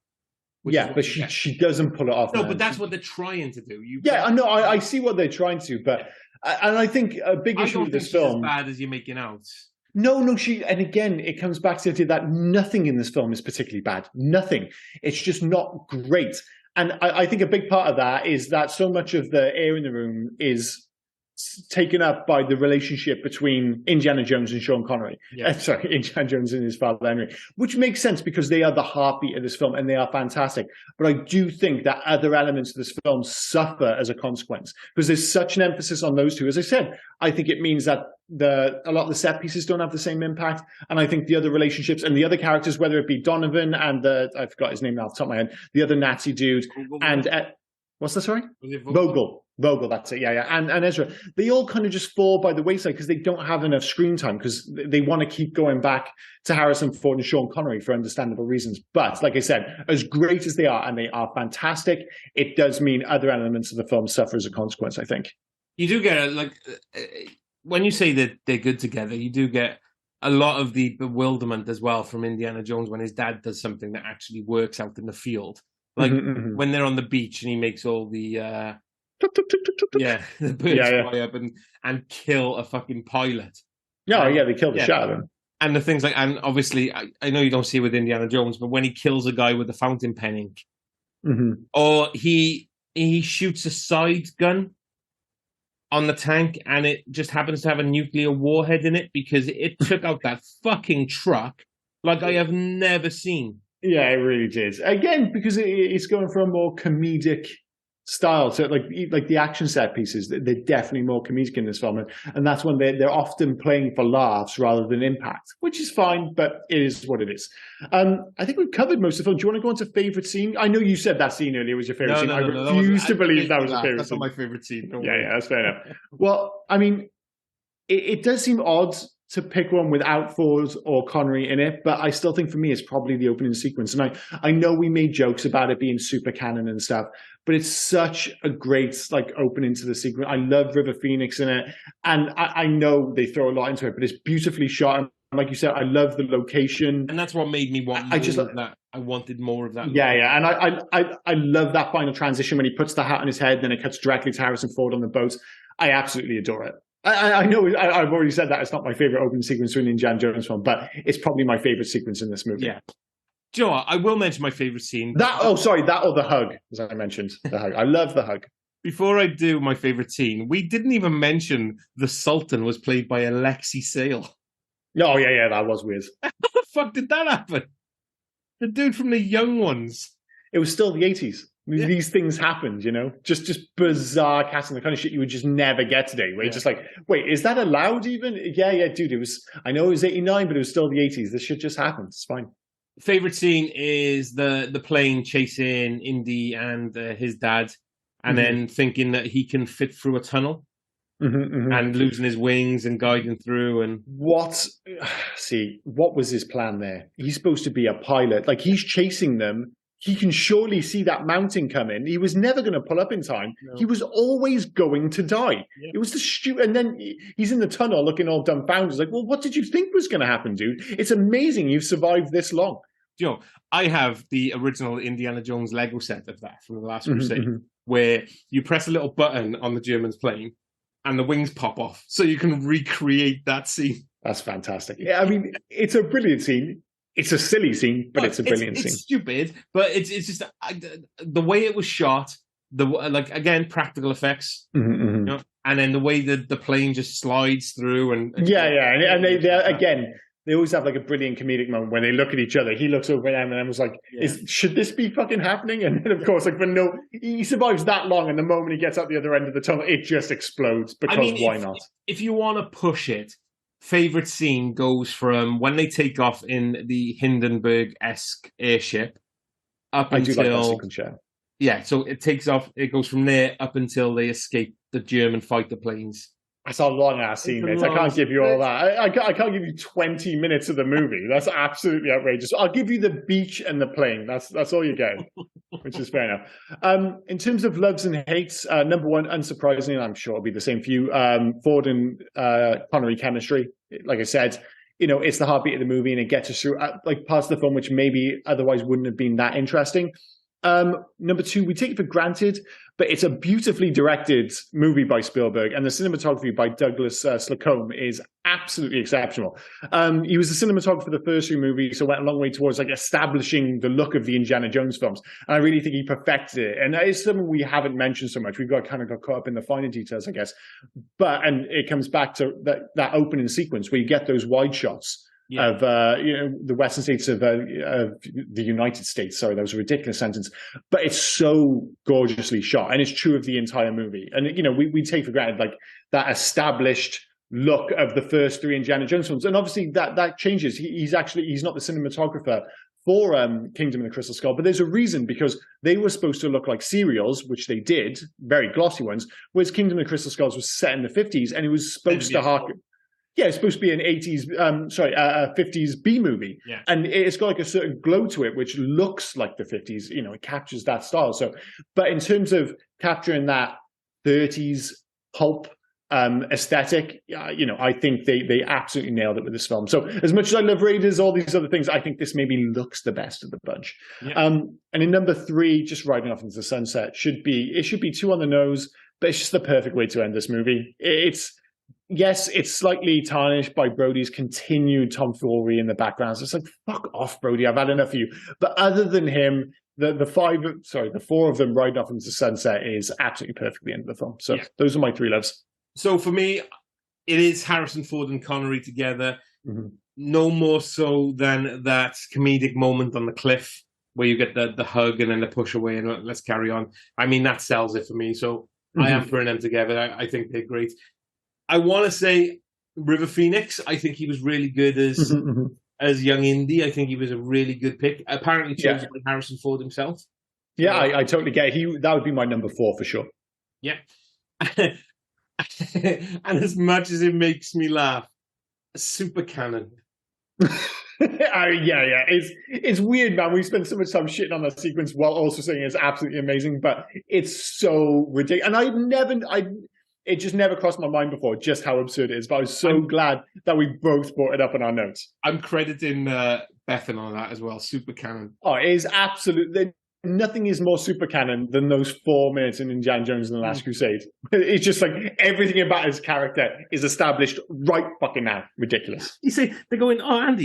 But she doesn't pull it off. No, but that's what they're trying to do. I see what they're trying to, but and I think a big issue with this film. As bad as you're making out. No, and again, it comes back to the idea that nothing in this film is particularly bad. Nothing. It's just not great. And I think a big part of that is that so much of the air in the room is taken up by the relationship between Indiana Jones and Sean Connery. Yeah. Indiana Jones and his father Henry, which makes sense because they are the heartbeat of this film and they are fantastic. But I do think that other elements of this film suffer as a consequence because there's such an emphasis on those two. As I said, I think it means that a lot of the set pieces don't have the same impact. And I think the other relationships and the other characters, whether it be Donovan and I forgot his name now off the top of my head, the other Nazi dude, and what's that, sorry? Vogel, that's it. Yeah. And Ezra, they all kind of just fall by the wayside because they don't have enough screen time because they want to keep going back to Harrison Ford and Sean Connery for understandable reasons. But like I said, as great as they are, and they are fantastic, it does mean other elements of the film suffer as a consequence, I think. You do get, when you say that they're good together, you do get a lot of the bewilderment as well from Indiana Jones when his dad does something that actually works out in the field. When they're on the beach and he makes all the the birds fly up and kill a fucking pilot. They kill the shit out of him. And the things and obviously, I know you don't see it with Indiana Jones, but when he kills a guy with a fountain pen ink, or he shoots a side gun on the tank and it just happens to have a nuclear warhead in it because it took out that fucking truck like I have never seen. Yeah, it really did. Again, because it's going for a more comedic style. So like the action set pieces, they're definitely more comedic in this film. And that's when they're often playing for laughs rather than impact, which is fine, but it is what it is. I think we've covered most of the film. Do you want to go on to favourite scene? I know you said that scene earlier was your favourite scene. I refuse to believe that was your favourite scene. That's not my favourite scene. Yeah, that's fair enough. Well, I mean, it does seem odd to pick one without Ford or Connery in it, but I still think for me it's probably the opening sequence. And I know we made jokes about it being super canon and stuff, but it's such a great like opening to the sequence. I love River Phoenix in it, and I know they throw a lot into it, but it's beautifully shot. And like you said, I love the location, and that's what made me want more of that. I wanted more of that. Yeah, and I love that final transition when he puts the hat on his head, then it cuts directly to Harrison Ford on the boat. I absolutely adore it. I know I've already said that it's not my favorite opening sequence in an Indiana Jones film, but it's probably my favorite sequence in this movie. Yeah. Do you know what? I will mention my favorite scene. That or the hug, as I mentioned. The hug. I love the hug. Before I do my favorite scene, we didn't even mention the Sultan was played by Alexei Sayle. Oh, yeah, that was weird. How the fuck did that happen? The dude from The Young Ones. It was still the 80s. Yeah. These things happened, just bizarre casting, the kind of shit you would just never get today. Where you're just like, wait, is that allowed even? Yeah, dude, I know it was 89, but it was still the 80s. This shit just happened. It's fine. Favorite scene is the plane chasing Indy and his dad, and then thinking that he can fit through a tunnel and losing his wings and guiding through. And what was his plan there? He's supposed to be a pilot. Like, he's chasing them. He can surely see that mountain coming. He was never going to pull up in time. No. He was always going to die. Yeah. It was the stupid. And then he's in the tunnel looking all dumbfounded. He's like, well, what did you think was going to happen, dude? It's amazing you've survived this long. Joe, I have the original Indiana Jones Lego set of that from the Last Crusade, where you press a little button on the German's plane and the wings pop off, so you can recreate that scene. That's fantastic. Yeah, I mean, it's a brilliant scene. It's a silly scene, but it's a brilliant scene. It's stupid, but it's just the way it was shot. Again, practical effects, and then the way that the plane just slides through, and they always have like a brilliant comedic moment when they look at each other. He looks over at Eminem was like, should this be fucking happening? And then, of course, he survives that long, and the moment he gets out the other end of the tunnel, it just explodes, because why not? If you want to push it, favorite scene goes from when they take off in the Hindenburg-esque airship up until... I do like that sequence, yeah. Yeah, so it takes off, it goes from there up until they escape the German fighter planes. That's a long-ass scene, mate. I can't give you all that. I can't give you 20 minutes of the movie. That's absolutely outrageous. I'll give you the beach and the plane. That's all you get, which is fair enough. In terms of loves and hates, number one, unsurprisingly, I'm sure it'll be the same for you, Ford and Connery chemistry. Like I said, it's the heartbeat of the movie, and it gets us through parts of the film which maybe otherwise wouldn't have been that interesting. Number two, we take it for granted, but it's a beautifully directed movie by Spielberg, and the cinematography by Douglas Slocum is absolutely exceptional. He was the cinematographer for the first three movies, so went a long way towards establishing the look of the Indiana Jones films. And I really think he perfected it. And it's something we haven't mentioned so much. We've got caught up in the finer details, I guess. And it comes back to that opening sequence where you get those wide shots. Yeah. Of the western states of the United States. Sorry, that was a ridiculous sentence. But it's so gorgeously shot, and it's true of the entire movie. And we take for granted that established look of the first three Indiana Jones films, and obviously that changes. He's not the cinematographer for Kingdom of the Crystal Skull, but there's a reason, because they were supposed to look like serials, which they did, very glossy ones, whereas Kingdom of the Crystal Skulls was set in the 50s, and it was supposed to harken. Yeah, it's supposed to be an 50s B movie. Yeah. And it's got a certain glow to it, which looks like the 50s. It captures that style. So, but in terms of capturing that 30s pulp aesthetic, I think they absolutely nailed it with this film. So as much as I love Raiders, all these other things, I think this maybe looks the best of the bunch. Yeah. And in number three, just riding off into the sunset, should be two on the nose, but it's just the perfect way to end this movie. Yes, it's slightly tarnished by Brody's continued tomfoolery in the background. So it's like, fuck off, Brody. I've had enough of you. But other than him, the four of them riding off into the sunset is absolutely perfect at the end of the film. So those are my three loves. So for me, it is Harrison Ford and Connery together. Mm-hmm. No more so than that comedic moment on the cliff where you get the hug and then the push away and let's carry on. I mean, that sells it for me. So I am putting them together. I think they're great. I want to say River Phoenix. I think he was really good as young Indy. I think he was a really good pick. Apparently chosen by Harrison Ford himself. Yeah, I totally get it. That would be my number 4 for sure. Yeah. And as much as it makes me laugh, super canon. Yeah. It's weird, man. We spend so much time shitting on that sequence while also saying it's absolutely amazing, but it's so ridiculous. And it just never crossed my mind before just how absurd it is. But I was so glad that we both brought it up in our notes. I'm crediting Bethan on that as well. Super canon. Oh, it is absolutely. Nothing is more super canon than those 4 minutes in Indiana Jones and the Last Crusade. It's just like everything about his character is established right fucking now. Ridiculous. You see, they're going, oh,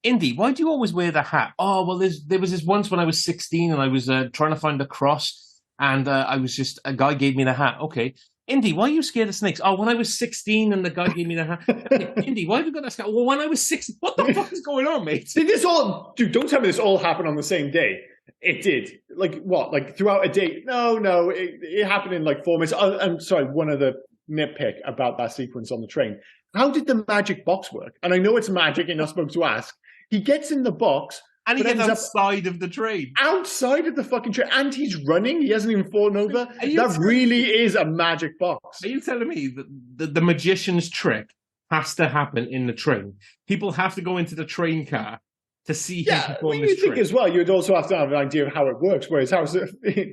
Indy, why do you always wear the hat? Oh, well, there was this once when I was 16 and I was trying to find a cross and a guy gave me the hat. Okay. Indy, why are you scared of snakes? Oh, when I was 16 and the guy gave me the hat. Okay, Indy, why have you got that scar? Well, when I was 16. What the fuck is going on, mate? Dude, don't tell me this all happened on the same day. It did. Like what? Like throughout a day? No, it happened in like 4 minutes. I'm sorry, one other nitpick about that sequence on the train. How did the magic box work? And I know it's magic and you're not supposed to ask. He gets in the box. And he gets outside of the train. Outside of the fucking train. And he's running. He hasn't even fallen over. That really is a magic box. Are you telling me that the magician's trick has to happen in the train? People have to go into the train car to see him perform this trick. As well, you'd also have to have an idea of how it works. Whereas how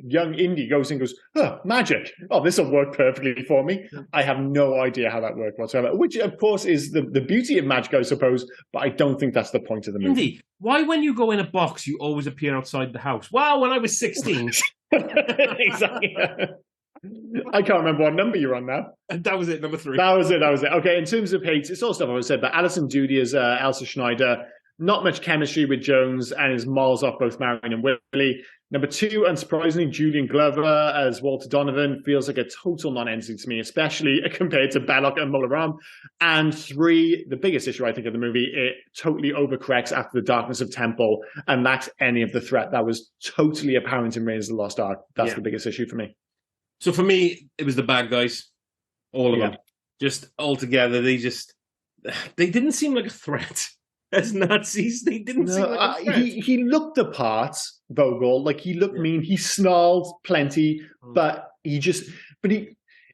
young Indy goes and goes, oh, magic. Oh, this will work perfectly for me. I have no idea how that worked whatsoever. Which, of course, is the beauty of magic, I suppose. But I don't think that's the point of the movie. Indy, why when you go in a box, you always appear outside the house? Well, when I was 16. Exactly. I can't remember what number you're on now. That was it, number 3. That was it. Okay, in terms of hates, it's all stuff I would say, but Alison Doody as Elsa Schneider, not much chemistry with Jones and is miles off both Marion and Willie. Number 2, unsurprisingly, Julian Glover as Walter Donovan feels like a total non-entity to me, especially compared to Belloc and Muller-Ram. And 3, the biggest issue, I think, of the movie, it totally overcorrects after the darkness of Temple and lacks any of the threat that was totally apparent in Raiders of the Lost Ark. That's the biggest issue for me. So for me, it was the bad guys. All of them. Just all together, they didn't seem like a threat. As Nazis, they didn't seem like a threat. He looked the part, Vogel. Like, he looked mean. He snarled plenty, but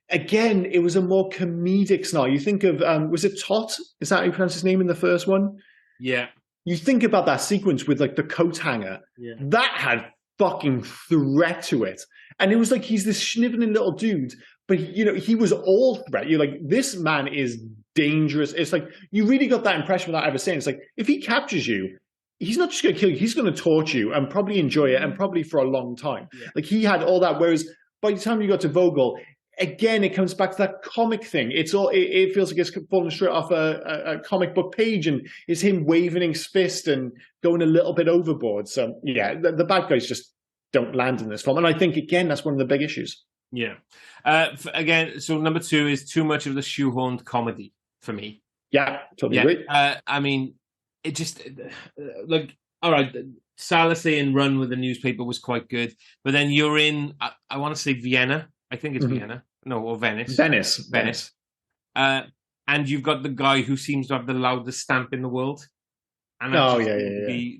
again, it was a more comedic snarl. You think of, was it Tot? Is that how you pronounce his name in the first one? Yeah. You think about that sequence with, like, the coat hanger. Yeah. That had fucking threat to it. And it was like, he's this sniveling little dude, but, he was all threat. You're like, this man is dangerous. It's like, you really got that impression without ever saying. It's like, if he captures you, he's not just going to kill you, he's going to torture you and probably enjoy it and probably for a long time. Yeah. Like, he had all that, whereas by the time you got to Vogel, again, it comes back to that comic thing. It feels like it's fallen straight off a comic book page, and it's him waving his fist and going a little bit overboard. So, yeah, the bad guys just don't land in this film. And I think, again, that's one of the big issues. Yeah. Again, so number 2 is too much of the shoehorned comedy for me. Yeah, totally agree. I mean, it just, like, all right, Salah saying run with the newspaper was quite good, but then you're in, I want to say Vienna. I think it's Vienna. No, or Venice. Venice. And you've got the guy who seems to have the loudest stamp in the world. And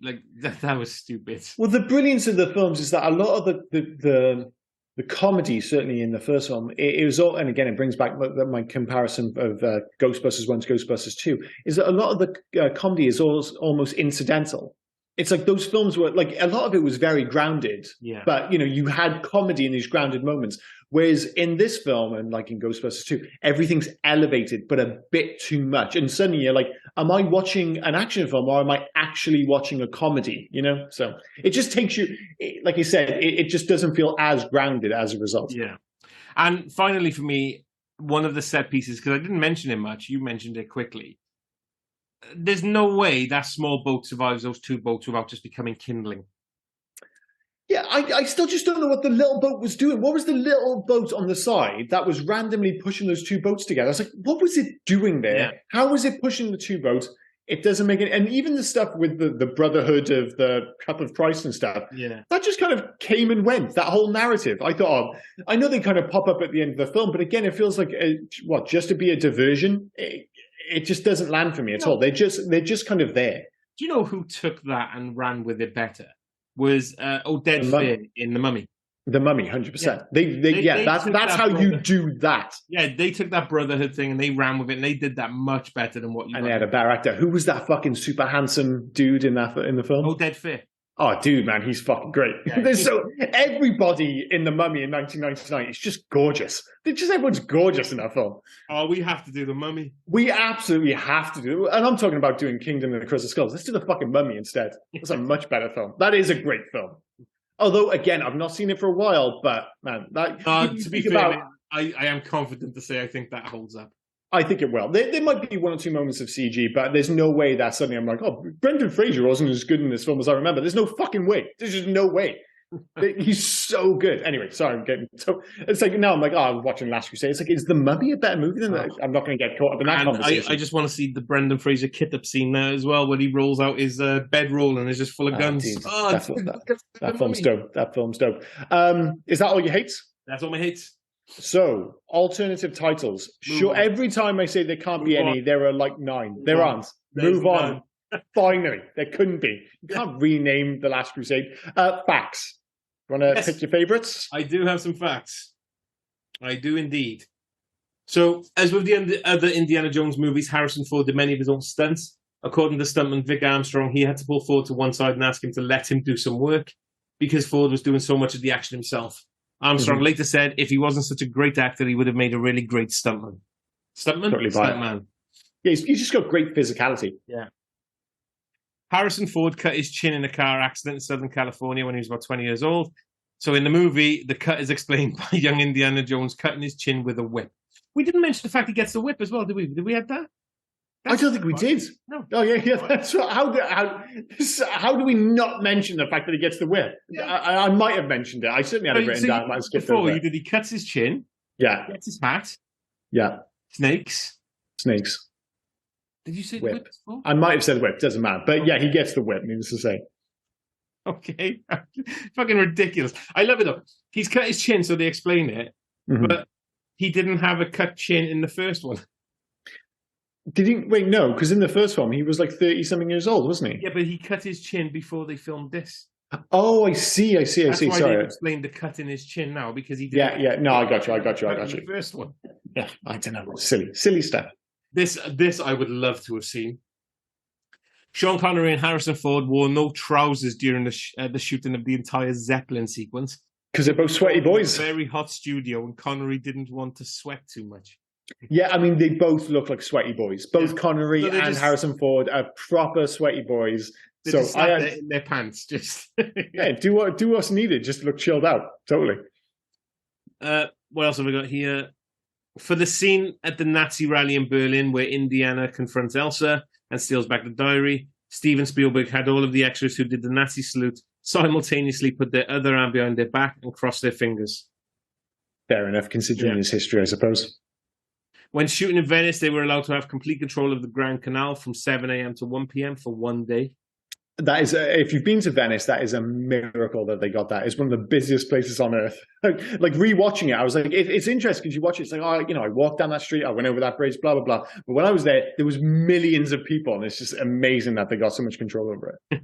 like that was stupid. Well, the brilliance of the films is that a lot of the comedy, certainly in the first film, it was all, and again, it brings back my comparison of Ghostbusters 1 to Ghostbusters 2, is that a lot of the comedy is almost incidental. It's like those films were, like, a lot of it was very grounded, but, you had comedy in these grounded moments. Whereas in this film, and like in Ghostbusters 2, everything's elevated, but a bit too much. And suddenly you're like, am I watching an action film or am I actually watching a comedy? So it just takes you, like you said, it just doesn't feel as grounded as a result. Yeah. And finally, for me, one of the set pieces, because I didn't mention it much, you mentioned it quickly. There's no way that small boat survives those 2 boats without just becoming kindling. Yeah, I still just don't know what the little boat was doing. What was the little boat on the side that was randomly pushing those 2 boats together? I was like, what was it doing there? Yeah. How was it pushing the 2 boats? It doesn't make it. And even the stuff with the Brotherhood of the Cup of Christ and stuff, that just kind of came and went, that whole narrative. I thought, I know they kind of pop up at the end of the film, but again, it feels like, just to be a diversion? It just doesn't land for me at all. They're just kind of there. Do you know who took that and ran with it better? Was Oded Fehr in The Mummy. The Mummy, 100%. Yeah. That's how you do that. Yeah, they took that brotherhood thing and they ran with it, and they did that much better than what you. And they had a better actor. Who was that fucking super handsome dude in the film? Oh, Dead Fair. Oh, dude, man, he's fucking great. Yeah. Everybody in The Mummy in 1999 is just gorgeous. Everyone's gorgeous in that film. Oh, we have to do The Mummy. We absolutely have to do. And I'm talking about doing Kingdom of the Crystal Skulls. Let's do The fucking Mummy instead. It's a much better film. That is a great film. Although, again, I've not seen it for a while, but man, to be fair, I am confident to say I think that holds up. I think it will. There might be one or two moments of CG, but there's no way that suddenly I'm like, oh, Brendan Fraser wasn't as good in this film as I remember. There's no fucking way. There's just no way. He's so good. Anyway, sorry, I'm getting so. It's like now I'm like, oh, I'm watching Last Crusade. It's like, is The Mummy a better movie than that? I'm not going to get caught up in that conversation. I just want to see the Brendan Fraser kit-up scene there as well, where he rolls out his bedroll and is just full of guns. Dude, that film's dope. That film's dope. Is that all your hates? That's all my hates. So, alternative titles. Sure, every time I say there can't be any, there are like 9. There aren't. Move on. Finally, there couldn't be. You can't rename The Last Crusade. Facts. Want to pick your favourites? I do have some facts. I do indeed. So, as with the other Indiana Jones movies, Harrison Ford did many of his own stunts. According to stuntman Vic Armstrong, he had to pull Ford to one side and ask him to let him do some work because Ford was doing so much of the action himself. Armstrong later said if he wasn't such a great actor, he would have made a really great stuntman. Stuntman? Totally Stuntman. Yeah, he's just got great physicality. Yeah. Harrison Ford cut his chin in a car accident in Southern California when he was about 20 years old. So in the movie, the cut is explained by young Indiana Jones cutting his chin with a whip. We didn't mention the fact he gets the whip as well, did we? Did we have that? I don't think we did. No. Oh, yeah. That's right. How do we not mention the fact that he gets the whip? Yeah. I might have mentioned it. I certainly had it written down. I might have skipped over it. He cuts his chin. Yeah. Gets his hat. Yeah. Snakes. Did you say whip? The whip before? I might have said whip. Doesn't matter. But yeah, he gets the whip, needless to say. Okay. Fucking ridiculous. I love it though. He's cut his chin, so they explain it. But he didn't have a cut chin in the first one. Did he? Wait, no, because in the first film, he was like 30-something years old, wasn't he? Yeah, but he cut his chin before they filmed this. Oh, I see. That's why Sorry. they explained the cut in his chin now, because he didn't. Yeah. No, I got you. The first one. Yeah, I don't know. Silly stuff. This I would love to have seen. Sean Connery and Harrison Ford wore no trousers during the shooting of the entire Zeppelin sequence. Because they're both sweaty boys. Very hot studio, and Connery didn't want to sweat too much. Yeah, I mean, they both look like sweaty boys. Both Connery and Harrison Ford are proper sweaty boys. So I had in their pants, just yeah, do what's needed, just to look chilled out. Totally. What else have we got here? For the scene at the Nazi rally in Berlin, where Indiana confronts Elsa and steals back the diary, Steven Spielberg had all of the extras who did the Nazi salute simultaneously put their other arm behind their back and cross their fingers. Fair enough, considering his history, I suppose. When shooting in Venice, they were allowed to have complete control of the Grand Canal from 7 a.m. to 1 p.m. for one day. That is, if you've been to Venice, that is a miracle that they got that. It's one of the busiest places on earth. Like rewatching it, I was like, it's interesting because you watch it, it's like, oh, I walked down that street, I went over that bridge, blah, blah, blah. But when I was there was millions of people, and it's just amazing that they got so much control over it.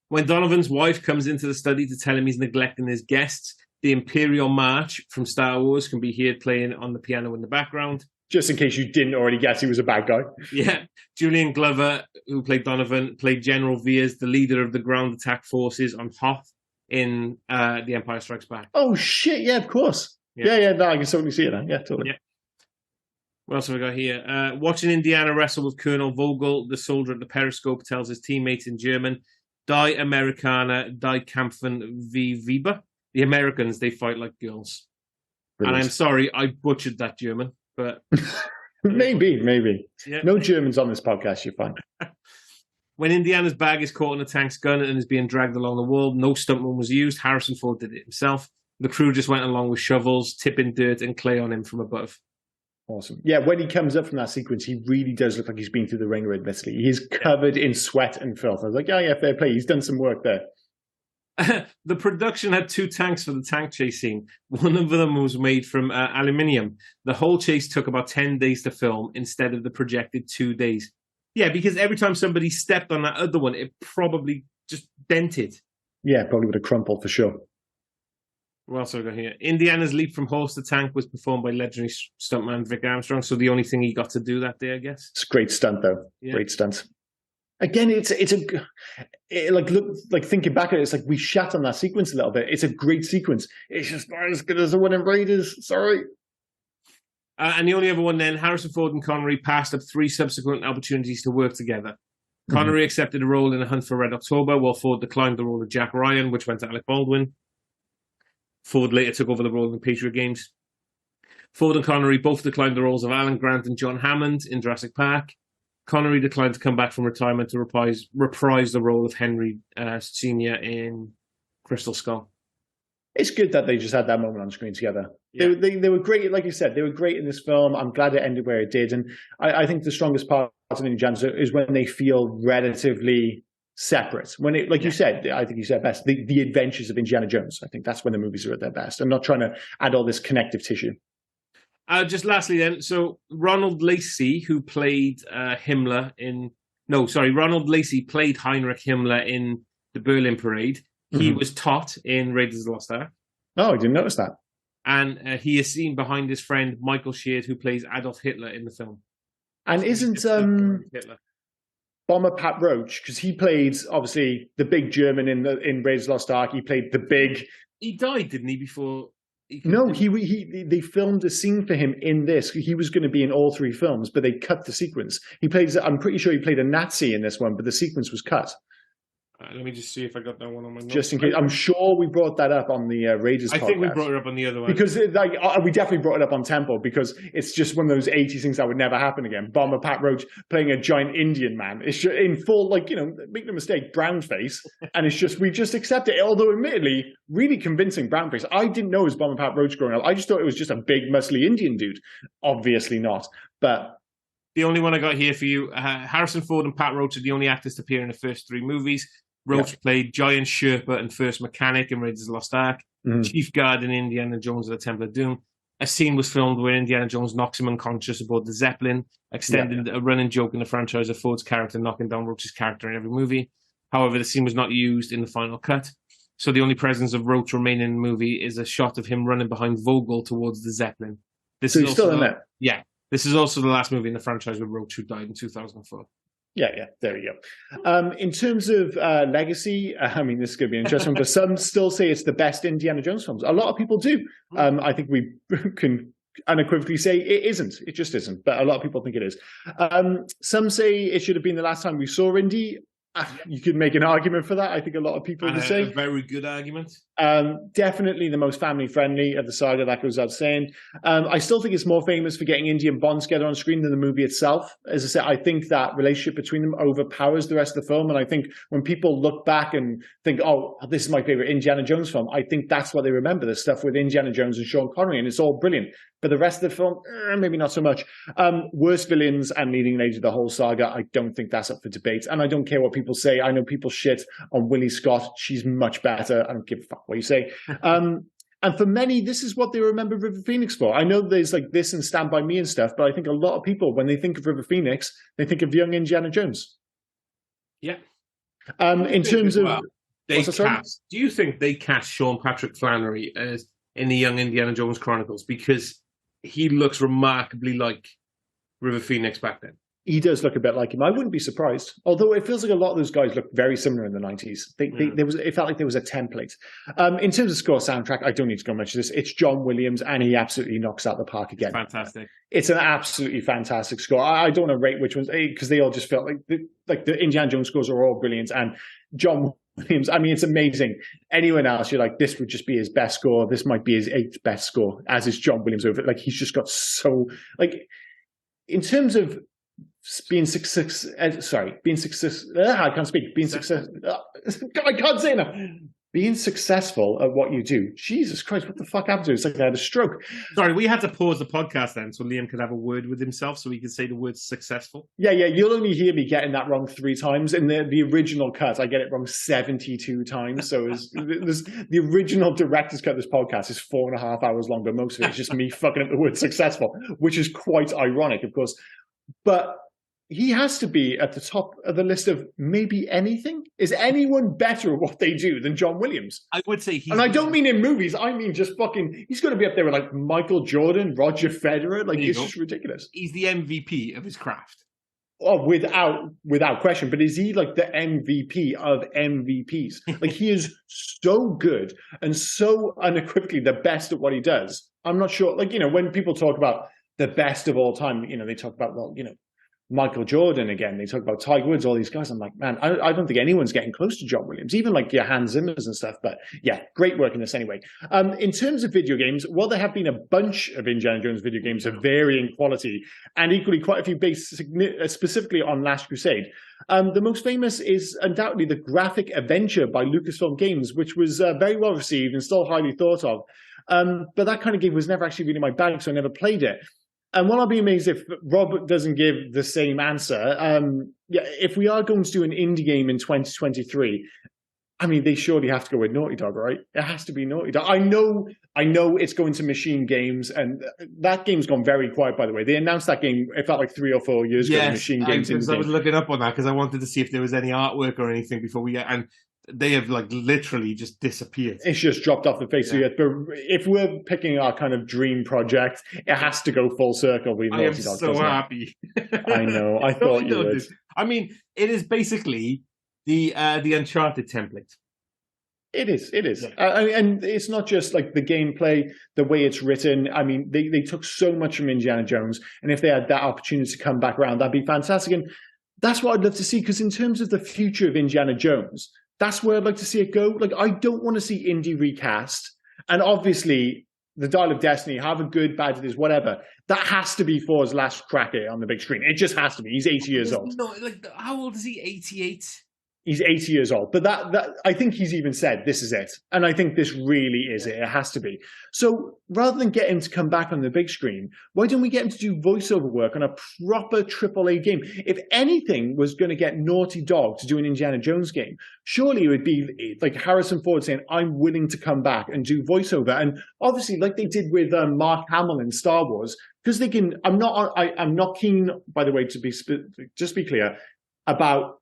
When Donovan's wife comes into the study to tell him he's neglecting his guests, the Imperial March from Star Wars can be heard playing on the piano in the background. Just in case you didn't already guess he was a bad guy. Yeah. Julian Glover, who played Donovan, played General Veers, the leader of the ground attack forces on Hoth in The Empire Strikes Back. Oh, shit. Yeah, of course. Yeah. No, I can totally see it now. Yeah, totally. Yeah. What else have we got here? Watching Indiana wrestle with Colonel Vogel, the soldier at the periscope tells his teammates in German, Die Amerikaner, die kämpfen wie Weiber. The Americans, they fight like girls. Brilliant. And I'm sorry, I butchered that German. But maybe. Yeah. No Germans on this podcast, you're fine. When Indiana's bag is caught in a tank's gun and is being dragged along the wall, no stuntman was used. Harrison Ford did it himself. The crew just went along with shovels, tipping dirt and clay on him from above. Awesome. Yeah, when he comes up from that sequence, he really does look like he's been through the ringer, admittedly. He's covered in sweat and filth. I was like, yeah, fair play. He's done some work there. The production had 2 tanks for the tank chase scene. One of them was made from aluminium. The whole chase took about 10 days to film instead of the projected 2 days. Yeah, because every time somebody stepped on that other one, it probably just dented. Yeah, probably would have crumpled for sure. What else have we got here? Indiana's leap from horse to tank was performed by legendary stuntman Vic Armstrong. So the only thing he got to do that day, I guess. It's a great stunt, though. Yeah. Great stunt. Again, like thinking back at it, it's like we shat on that sequence a little bit. It's a great sequence. It's just not as good as the one in Raiders. Sorry. And the only other one then, Harrison Ford and Connery passed up 3 subsequent opportunities to work together. Connery accepted a role in A Hunt for Red October, while Ford declined the role of Jack Ryan, which went to Alec Baldwin. Ford later took over the role in the Patriot Games. Ford and Connery both declined the roles of Alan Grant and John Hammond in Jurassic Park. Connery declined to come back from retirement to reprise the role of Henry Sr. in Crystal Skull. It's good that they just had that moment on screen together. Yeah. They were great, like you said, they were great in this film. I'm glad it ended where it did. And I think the strongest part of Indiana Jones is when they feel relatively separate. When it, like you said, I think you said best, the adventures of Indiana Jones. I think that's when the movies are at their best. I'm not trying to add all this connective tissue. Just lastly then, so Ronald Lacey, who played Ronald Lacey played Heinrich Himmler in the Berlin Parade. He was Tot in Raiders of the Lost Ark. Oh, I didn't notice that. And he is seen behind his friend Michael Sheard, who plays Adolf Hitler in the film. And isn't Bomber Pat Roach, because he played obviously the big German in Raiders of the Lost Ark. He played the big. He died, didn't he? Before. They filmed a scene for him in this. He was going to be in all 3 films, but they cut the sequence. I'm pretty sure he played a Nazi in this one, but the sequence was cut. Let me just see if I got that one on my notes. Just in case. I'm sure we brought that up on the Raiders podcast. I think we brought it up on the other one. Because we definitely brought it up on Temple, because it's just one of those 80s things that would never happen again. Bomber Pat Roach playing a giant Indian man. It's just in full, make no mistake, brown face. And it's just, we just accept it. Although admittedly, really convincing brown face. I didn't know it was Bomber Pat Roach growing up. I just thought it was just a big, muscly Indian dude. Obviously not. But the only one I got here for you, Harrison Ford and Pat Roach are the only actors to appear in the first 3 movies. Roach played Giant Sherpa and First Mechanic in Raiders of the Lost Ark, Chief Guard in Indiana Jones and the Temple of Doom. A scene was filmed where Indiana Jones knocks him unconscious aboard the Zeppelin, extending a running joke in the franchise of Ford's character knocking down Roach's character in every movie. However, the scene was not used in the final cut, so the only presence of Roach remaining in the movie is a shot of him running behind Vogel towards the Zeppelin. He's still in there? Yeah. This is also the last movie in the franchise with Roach, who died in 2004. Yeah, there you go. In terms of legacy, I mean, this is going to be interesting, but some still say it's the best Indiana Jones films. A lot of people do. I think we can unequivocally say it isn't. It just isn't. But a lot of people think it is. Some say it should have been the last time we saw Indy. You could make an argument for that. I think a lot of people would say. A very good argument. Definitely the most family-friendly of the saga, that goes without saying. I still think it's more famous for getting Indy and Bond together on screen than the movie itself. As I said, I think that relationship between them overpowers the rest of the film. And I think when people look back and think, oh, this is my favorite Indiana Jones film, I think that's what they remember, the stuff with Indiana Jones and Sean Connery. And it's all brilliant. But the rest of the film, maybe not so much. Worst villains and leading lady of the whole saga, I don't think that's up for debate. And I don't care what people say. I know people shit on Willie Scott. She's much better. I don't give a fuck what you say. And for many, this is what they remember River Phoenix for. I know there's like this and Stand By Me and stuff, but I think a lot of people, when they think of River Phoenix, they think of young Indiana Jones. Yeah. In terms of... do you think they cast Sean Patrick Flannery as in the Young Indiana Jones Chronicles? Because he looks remarkably like River Phoenix back then. He does look a bit like him. I wouldn't be surprised. Although it feels like a lot of those guys look very similar in the 90s. It felt like there was a template. In terms of score soundtrack, I don't need to go much of this. It's John Williams, and he absolutely knocks out the park again. Fantastic. It's an absolutely fantastic score. I don't want to rate which ones, because they all just felt like the Indiana Jones scores are all brilliant. And John Williams, I mean, it's amazing. Anyone else, you're like, this would just be his best score. This might be his 8th best score, as is John Williams over it. Like, he's just got so, like, in terms of being success. I can't speak. Being success. I can't say enough. Being successful at what you do. Jesus Christ, what the fuck happened to it? It's like I had a stroke. Sorry, we had to pause the podcast then so Liam could have a word with himself so he could say the word successful. Yeah. You'll only hear me getting that wrong 3 times. In the original cut, I get it wrong 72 times. So the original director's cut of this podcast is 4.5 hours long, but most of it is just me fucking up the word successful, which is quite ironic, of course. But he has to be at the top of the list of maybe anything. Is anyone better at what they do than John Williams? I would say he's... And I don't mean in movies, I mean just fucking, he's going to be up there with like Michael Jordan, Roger Federer. Like, it's just ridiculous. He's the MVP of his craft. Oh, without question. But is he like the MVP of MVPs? Like, he is so good and so unequivocally the best at what he does. I'm not sure, like, you know, when people talk about the best of all time, you know, they talk about, well, you know, Michael Jordan again, they talk about Tiger Woods, all these guys. I'm like, man, I don't think anyone's getting close to John Williams, even like your Hans Zimmers and stuff. But yeah, great work in this anyway. In terms of video games, well, there have been a bunch of Indiana Jones video games of varying quality, and equally quite a few based specifically on Last Crusade. The most famous is undoubtedly the graphic adventure by Lucasfilm Games, which was very well received and still highly thought of. But that kind of game was never actually really my bag, so I never played it. And while I'll be amazed if Rob doesn't give the same answer, yeah, if we are going to do an indie game in 2023, I mean, they surely have to go with Naughty Dog, right? It has to be Naughty Dog. I know it's going to Machine Games, and that game's gone very quiet, by the way. They announced that game, it felt like 3 or 4 years ago, Machine Games. I was looking up on that because I wanted to see if there was any artwork or anything before we get... And they have like literally just disappeared. It's just dropped off the face of the earth. But if we're picking our kind of dream project, it has to go full circle. I am so happy. I know. I thought you would. I mean, it is basically the Uncharted template. It is. Yeah. And it's not just like the gameplay, the way it's written. I mean, they took so much from Indiana Jones, and if they had that opportunity to come back around, that'd be fantastic. And that's what I'd love to see, because in terms of the future of Indiana Jones, that's where I'd like to see it go. Like, I don't want to see Indy recast. And obviously, the Dial of Destiny, however good, bad it is, whatever, that has to be Thor's last crack at it on the big screen. It just has to be. He's 80 years old. No, like, how old is he? 88? He's 80 years old. But that I think he's even said, this is it. And I think this really is it. It has to be. So rather than get him to come back on the big screen, why don't we get him to do voiceover work on a proper AAA game? If anything was going to get Naughty Dog to do an Indiana Jones game, surely it would be like Harrison Ford saying, I'm willing to come back and do voiceover. And obviously, like they did with Mark Hamill in Star Wars, because they can, I'm not keen, by the way, to be just be clear, about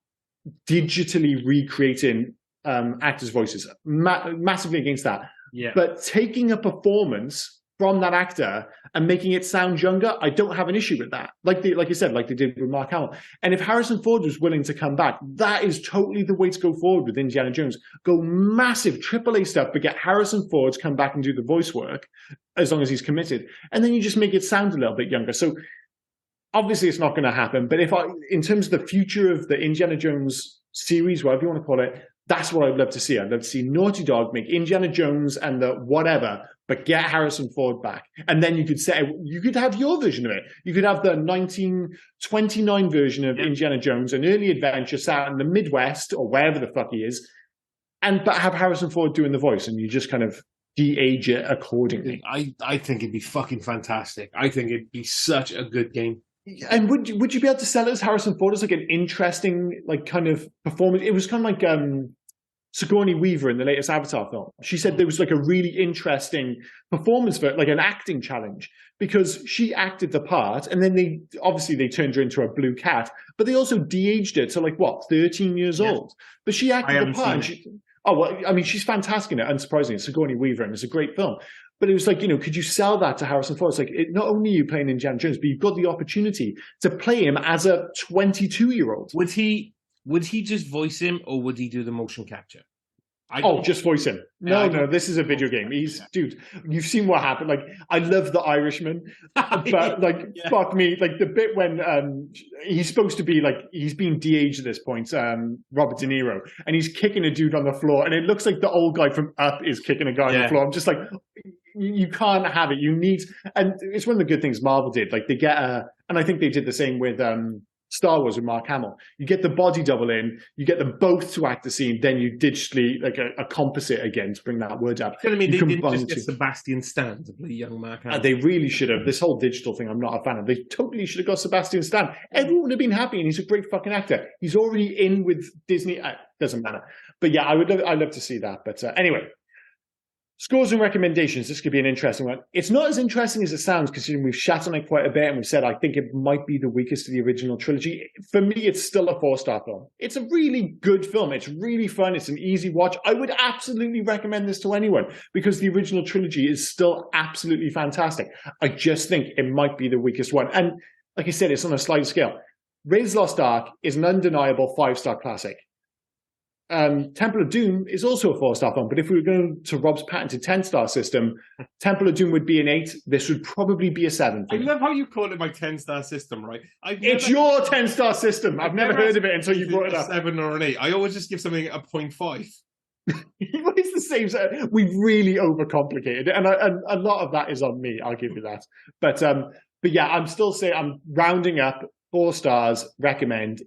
digitally recreating actors' voices. Massively against that. Yeah. But taking a performance from that actor and making it sound younger, I don't have an issue with that. Like you said, like they did with Mark Hamill. And if Harrison Ford was willing to come back, that is totally the way to go forward with Indiana Jones. Go massive AAA stuff, but get Harrison Ford to come back and do the voice work, as long as he's committed. And then you just make it sound a little bit younger. So obviously, it's not going to happen. But in terms of the future of the Indiana Jones series, whatever you want to call it, that's what I'd love to see. I'd love to see Naughty Dog make Indiana Jones and the whatever, but get Harrison Ford back. And then you could have your version of it. You could have the 1929 version of Indiana Jones, an early adventure set in the Midwest or wherever the fuck he is, but have Harrison Ford doing the voice, and you just kind of de-age it accordingly. I think it'd be fucking fantastic. I think it'd be such a good game. And would you be able to sell it as Harrison Ford as like an interesting, like, kind of performance? It was kind of like Sigourney Weaver in the latest Avatar film. She said there was like a really interesting performance for it, like an acting challenge, because she acted the part, and then they turned her into a blue cat, but they also de-aged it to like 13 years old. But she acted the part. She's fantastic in it, unsurprisingly. Sigourney Weaver, and it's a great film. But it was like, could you sell that to Harrison Ford? It's like, not only are you playing Indiana Jones, but you've got the opportunity to play him as a 22-year-old. Would he just voice him, or would he do the motion capture? Just voice him. No, this is a video game. Dude, you've seen what happened. Like, I love The Irishman, but fuck me. Like, the bit when he's supposed to be like, he's being de-aged at this point, Robert De Niro, and he's kicking a dude on the floor, and it looks like the old guy from Up is kicking a guy on the floor. I'm just like, you can't have it. You need, and it's one of the good things Marvel did. Like, they get and I think they did the same with Star Wars with Mark Hamill. You get the body double in, you get them both to act the scene, then you digitally, like a composite again, to bring that word up. I mean, they didn't just get Sebastian Stan to play young Mark Hamill. They really should have. This whole digital thing, I'm not a fan of. They totally should have got Sebastian Stan. Everyone would have been happy, and he's a great fucking actor. He's already in with Disney. Doesn't matter. But yeah, I'd love to see that. But anyway, Scores and recommendations. This could be an interesting one. It's not as interesting as it sounds, considering we've shat on it quite a bit and we've said I think it might be the weakest of the original trilogy. For me, it's still a 4-star film. It's a really good film. It's really fun. It's an easy watch. I would absolutely recommend this to anyone because the original trilogy is still absolutely fantastic. I just think it might be the weakest one. And like I said, it's on a sliding scale. Raiders of the Lost Ark is an undeniable 5-star classic. Temple of Doom is also a 4-star film, but if we were going to Rob's patented 10-star system, Temple of Doom would be an 8. This would probably be a 7. I love how you call it my 10-star system, right? It's your 10-star system. I've never heard of it until you brought it up. 7 or an 8. I always just give something a 0.5. It's the same. We've really overcomplicated it, and a lot of that is on me. I'll give you that. But yeah, I'm still saying I'm rounding up 4 stars. Recommend.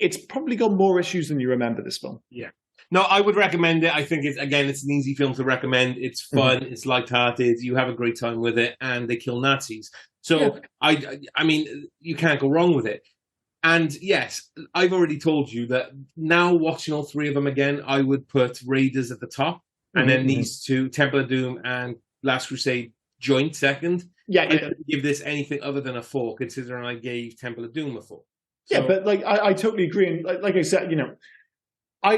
It's probably got more issues than you remember, this film. Yeah. No, I would recommend it. I think it's an easy film to recommend. It's fun, it's lighthearted, you have a great time with it, and they kill Nazis. So yeah. I mean, you can't go wrong with it. And yes, I've already told you that now watching all 3 of them again, I would put Raiders at the top, and then these 2, Temple of Doom and Last Crusade, joint second. Yeah, I don't give this anything other than a 4, considering I gave Temple of Doom a 4. So, yeah, but like I totally agree, and like I said, you know, I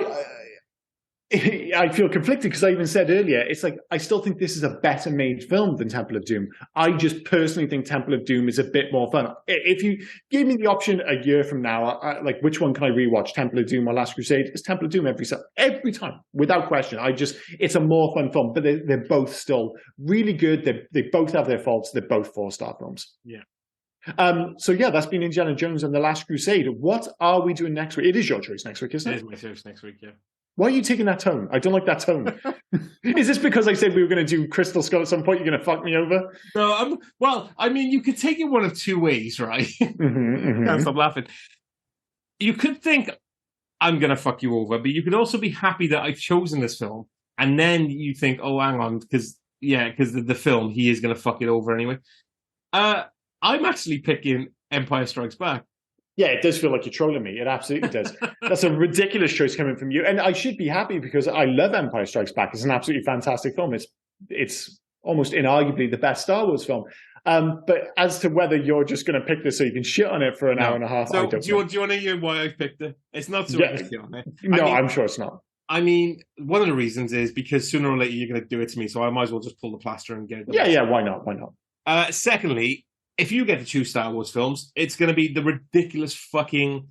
feel conflicted because I even said earlier, it's like I still think this is a better made film than Temple of Doom. I just personally think Temple of Doom is a bit more fun. If you gave me the option a year from now, like which one can I rewatch, Temple of Doom or Last Crusade? It's Temple of Doom every time, without question. It's a more fun film, but they're both still really good. They both have their faults. They're both 4-star films. Yeah. So yeah, that's been Indiana Jones and the Last Crusade. What are we doing next week? It is your choice next week, isn't it? It is my choice next week, yeah. Why are you taking that tone? I don't like that tone. Is this because I said we were going to do Crystal Skull at some point? You're going to fuck me over? No, well, I mean, you could take it one of 2 ways, right? Can't stop laughing. You could think, I'm going to fuck you over, but you could also be happy that I've chosen this film. And then you think, oh, hang on, because the film, he is going to fuck it over anyway. I'm actually picking Empire Strikes Back. Yeah, it does feel like you're trolling me. It absolutely does. That's a ridiculous choice coming from you. And I should be happy because I love Empire Strikes Back. It's an absolutely fantastic film. It's almost inarguably the best Star Wars film. But as to whether you're just going to pick this so you can shit on it for an hour and a half, so I don't know. Do you want to hear why I picked it? It's not so I can shit on it. No, I'm sure it's not. I mean, one of the reasons is because sooner or later you're going to do it to me, so I might as well just pull the plaster and get it. Yeah, why not? Why not? Secondly, if you get to choose Star Wars films, it's going to be the ridiculous fucking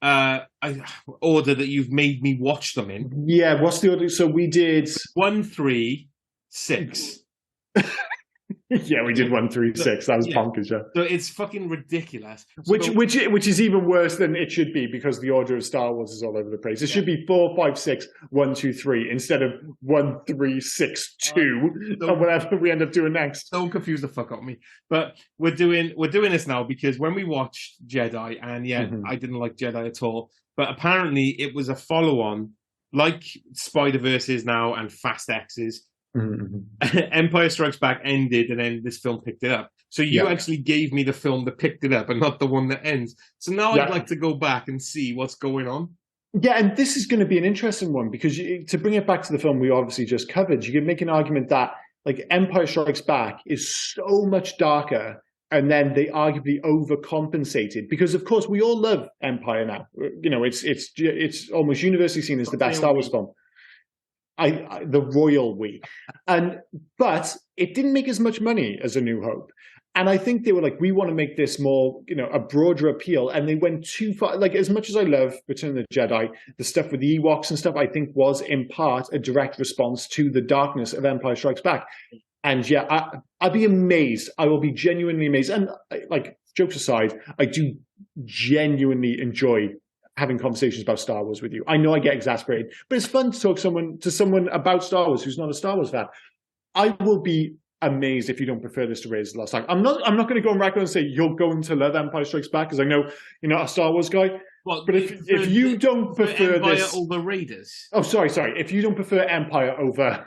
order that you've made me watch them in. Yeah, what's the order? So we did 1, 3, 6. Yeah, we did 1, 3, 6. That was bonkers, yeah. So it's fucking ridiculous. Which is even worse than it should be because the order of Star Wars is all over the place. It should be 4, 5, 6, 1, 2, 3 instead of 1, 3, 6, 2 or whatever we end up doing next. Don't confuse the fuck out of me. But we're doing this now because when we watched Jedi, and I didn't like Jedi at all, but apparently it was a follow-on like Spider-Verse is now and Fast X is. Empire Strikes Back ended and then this film picked it up. So you actually gave me the film that picked it up and not the one that ends. So now I'd like to go back and see what's going on. Yeah, and this is going to be an interesting one because to bring it back to the film we obviously just covered, you can make an argument that like Empire Strikes Back is so much darker and then they arguably overcompensated because of course we all love Empire now. You know, it's almost universally seen as the best Star Wars film. The royal we. But it didn't make as much money as A New Hope. And I think they were like, we want to make this more, a broader appeal. And they went too far. Like, as much as I love Return of the Jedi, the stuff with the Ewoks and stuff, I think was in part a direct response to the darkness of Empire Strikes Back. And yeah, I'd be amazed. I will be genuinely amazed. And like, jokes aside, I do genuinely enjoy having conversations about Star Wars with you. I know I get exasperated, but it's fun to talk to someone about Star Wars who's not a Star Wars fan. I will be amazed if you don't prefer this to Raiders of the Lost Ark. I'm not going to go on record and say you're going to love Empire Strikes Back because I know you're not a Star Wars guy. Well, but if you don't prefer Empire this over Raiders. Oh, sorry. If you don't prefer Empire over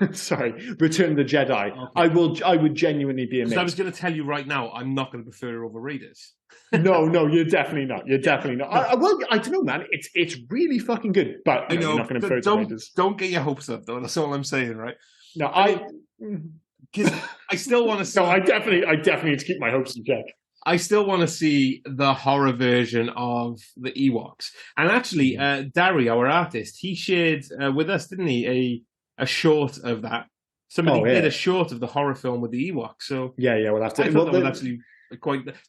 Return of the Jedi, okay. I would genuinely be amazed. I was going to tell you right now, I'm not going to prefer it over Raiders. No, you're definitely not. You're definitely not. I don't know, man. It's really fucking good, but you're not going to prefer it to Raiders. Don't get your hopes up, though. That's all I'm saying, right? No, because I still want to see. No, I definitely need to keep my hopes in check. I still want to see the horror version of the Ewoks. And actually, Darry, our artist, he shared with us, didn't he, a short of that. Somebody did a short of the horror film with the Ewoks. So yeah, we'll have to. I thought that was actually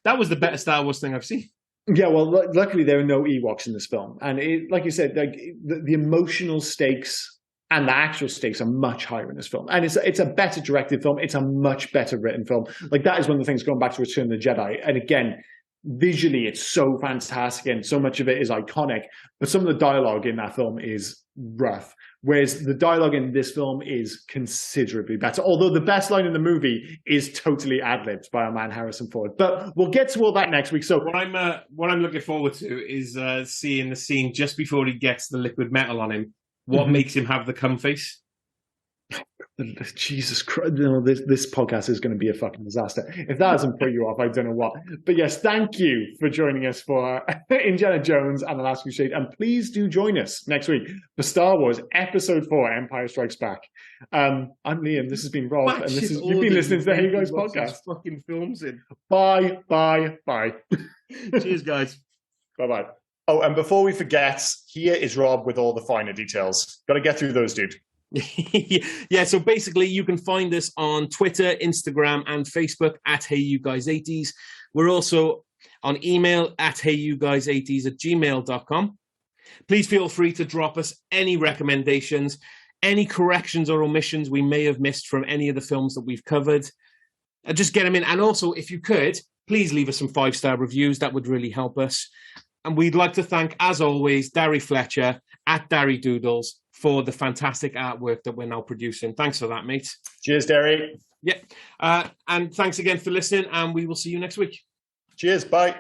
that was the better Star Wars thing I've seen. Yeah, well, luckily there are no Ewoks in this film, and like you said, like the emotional stakes and the actual stakes are much higher in this film. And it's a better directed film. It's a much better written film. Like, that is one of the things going back to Return of the Jedi. And again, visually, it's so fantastic and so much of it is iconic. But some of the dialogue in that film is rough. Whereas the dialogue in this film is considerably better. Although the best line in the movie is totally ad-libbed by our man Harrison Ford. But we'll get to all that next week. So what I'm looking forward to is seeing the scene just before he gets the liquid metal on him. What makes him have the cum face? Jesus Christ, this podcast is going to be a fucking disaster. If that doesn't put you off, I don't know what. But yes, thank you for joining us for Indiana Jones and the Last Crusade. And please do join us next week for Star Wars Episode 4, Empire Strikes Back. I'm Liam, this has been Rob, and you've been listening to the Hey You Guys podcast. Fucking films in. Bye. Cheers, guys. Bye-bye. Oh, and before we forget, here is Rob with all the finer details. Got to get through those, dude. Yeah, so basically you can find us on Twitter, Instagram, and Facebook at HeyYouGuys80s. We're also on email at HeyYouGuys80s@gmail.com. Please feel free to drop us any recommendations, any corrections or omissions we may have missed from any of the films that we've covered. Just get them in. And also, if you could, please leave us some 5-star reviews. That would really help us. And we'd like to thank, as always, Darry Fletcher at Darry Doodles for the fantastic artwork that we're now producing. Thanks for that, mate. Cheers, Darry. Yeah. And thanks again for listening, and we will see you next week. Cheers. Bye.